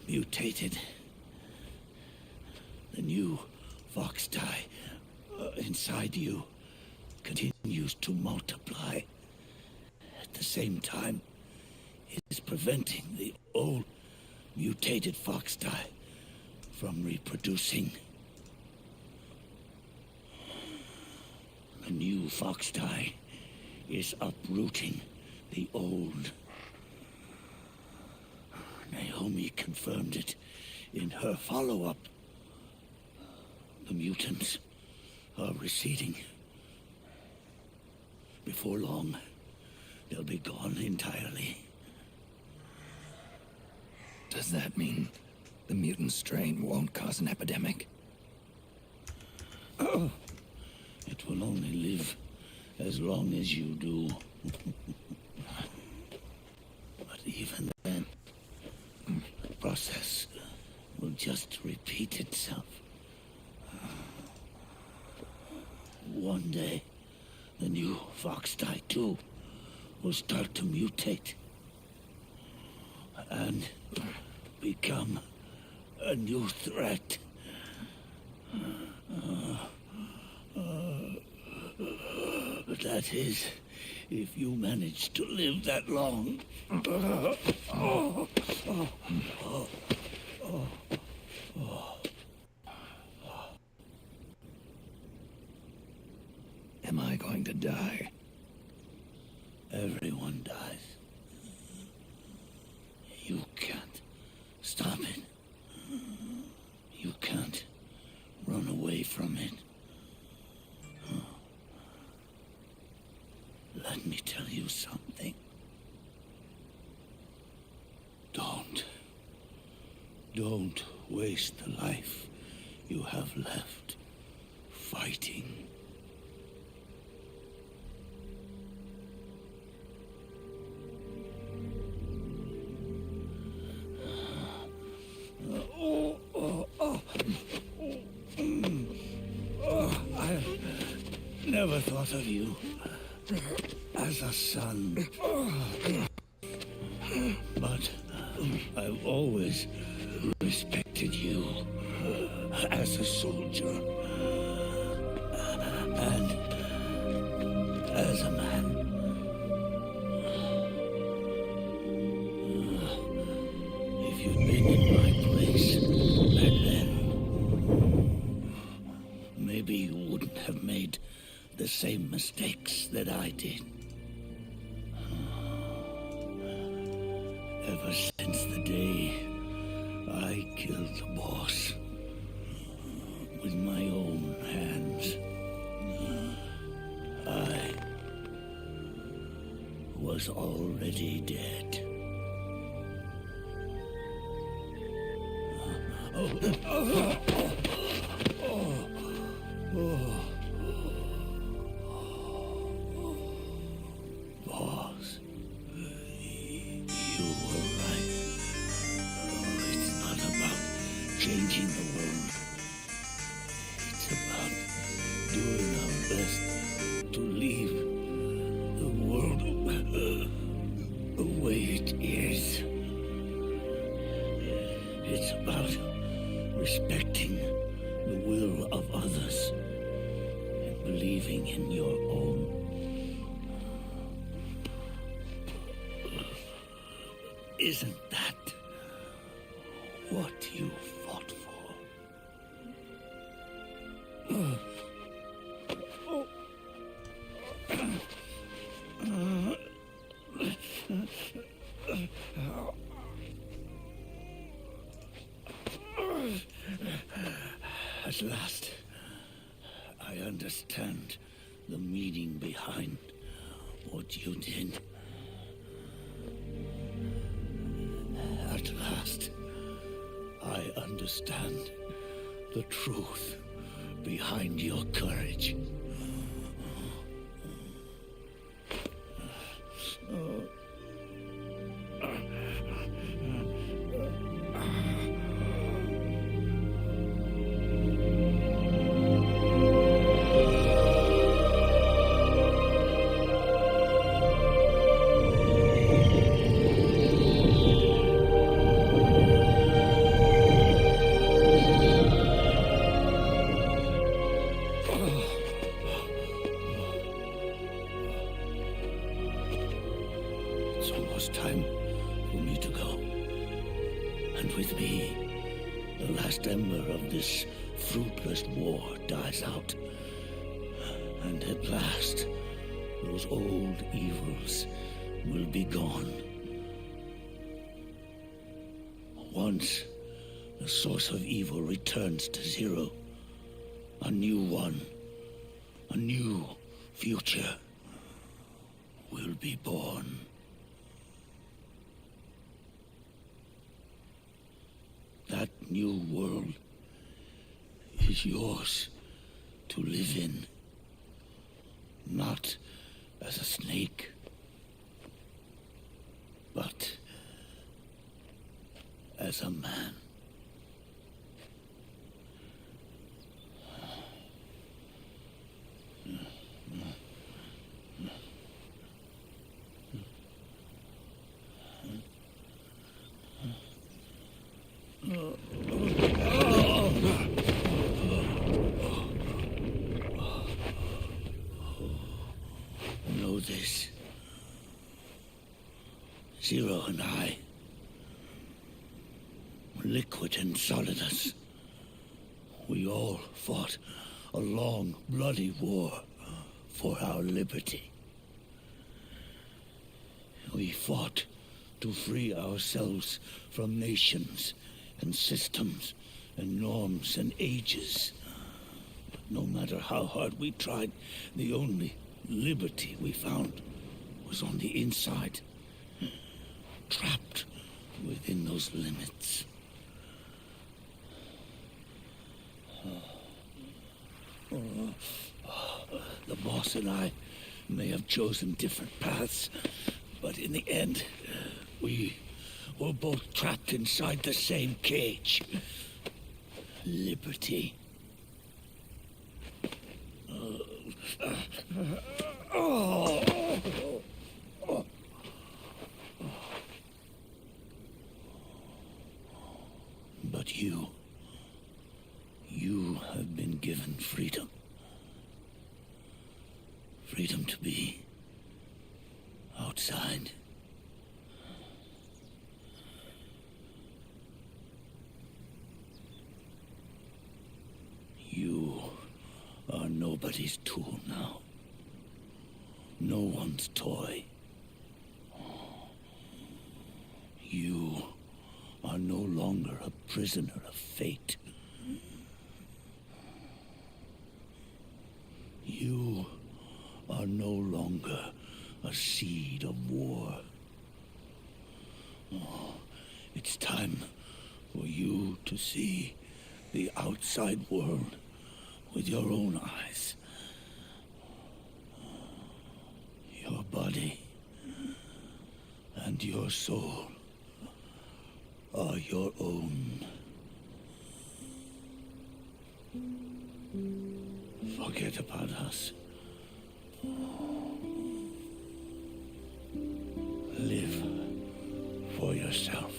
mutated. The new fox dye inside you continues to multiply. At the same time, it is preventing the old mutated fox dye from reproducing. The new fox dye is uprooting the old. Naomi confirmed it in her follow-up. The mutants are receding. Before long, they'll be gone entirely. Does that mean the mutant strain won't cause an epidemic? Oh, it will only live as long as you do. But even then, the process will just repeat itself. One day, the new fox dye too will start to mutate and become a new threat. That is, if you manage to live that long. Am I going to die? Everyone dies. You can't stop it. You can't run away from it. Let me tell you something. Don't waste the life you have left fighting. I never thought of you as a son. But I've always respected you as a soldier and as a man. If you'd been in my place back then, maybe you wouldn't have made the same mistakes that I did. Ever since the day I killed the boss with my own hands, I was already dead. Boss, you were right. It's not about changing the world. It's about doing our best to leave the world the way it is. Isn't that what you fought for? At last, I understand the meaning behind what you did. At last, I understand the truth behind your courage. It's almost time for me to go. And with me, the last ember of this fruitless war dies out. And at last, those old evils will be gone. Once the source of evil returns to Zero, a new one, a new future will be born. That new world is yours to live in, not as a snake, but as a man. Know this. Zero and I, Liquid and Solidus, we all fought a long, bloody war for our liberty. We fought to free ourselves from nations and systems and norms and ages. But no matter how hard we tried, the only liberty we found was on the inside, trapped within those limits. The boss and I may have chosen different paths, but in the end, we were both trapped inside the same cage. Liberty. But you have been given freedom. Freedom to be outside. You are nobody's tool now. No one's toy. You are no longer a prisoner of fate. You are no longer a seed of war. It's time for you to see the outside world with your own eyes. Your body and your soul are your own. Forget about us. Live for yourself.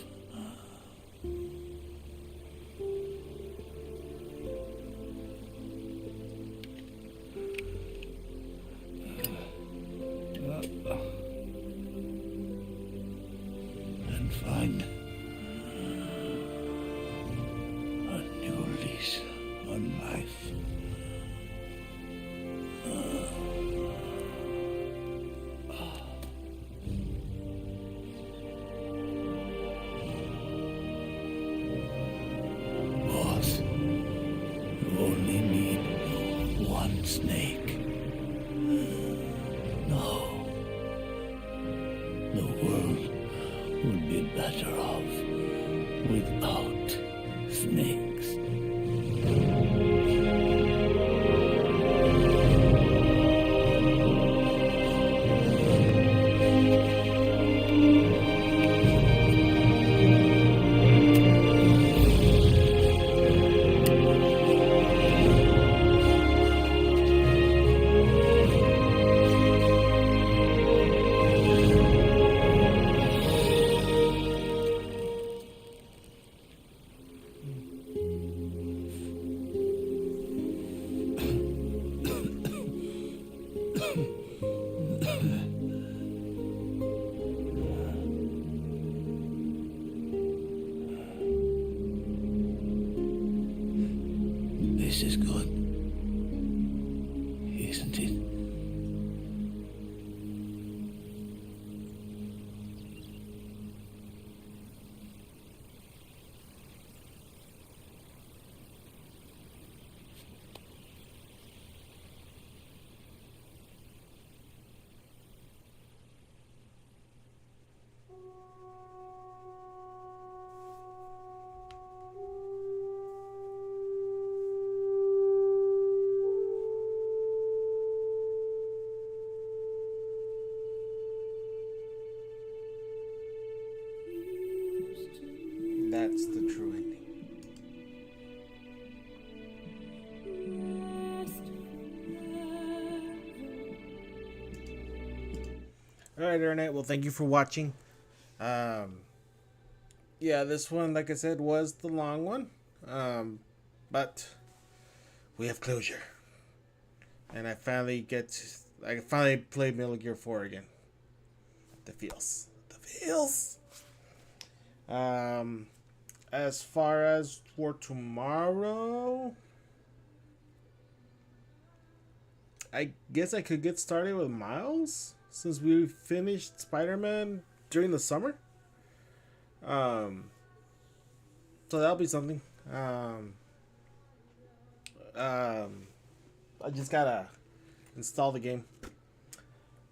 And find The world would be better off without snakes. This is good, isn't it? That's the true ending. Alright, Internet. Well, thank you for watching. Yeah, this one, like I said, was the long one. But we have closure. And I finally play Metal Gear 4 again. The feels. As far as for tomorrow, I guess I could get started with Miles since we finished Spider-Man during the summer. So that'll be something. I just gotta install the game.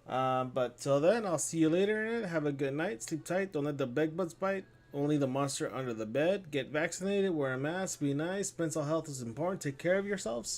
But till then, I'll see you later. Have a good night. Sleep tight. Don't let the bed bugs bite. Only the monster under the bed. Get vaccinated. Wear a mask. Be nice. Mental health is important. Take care of yourselves.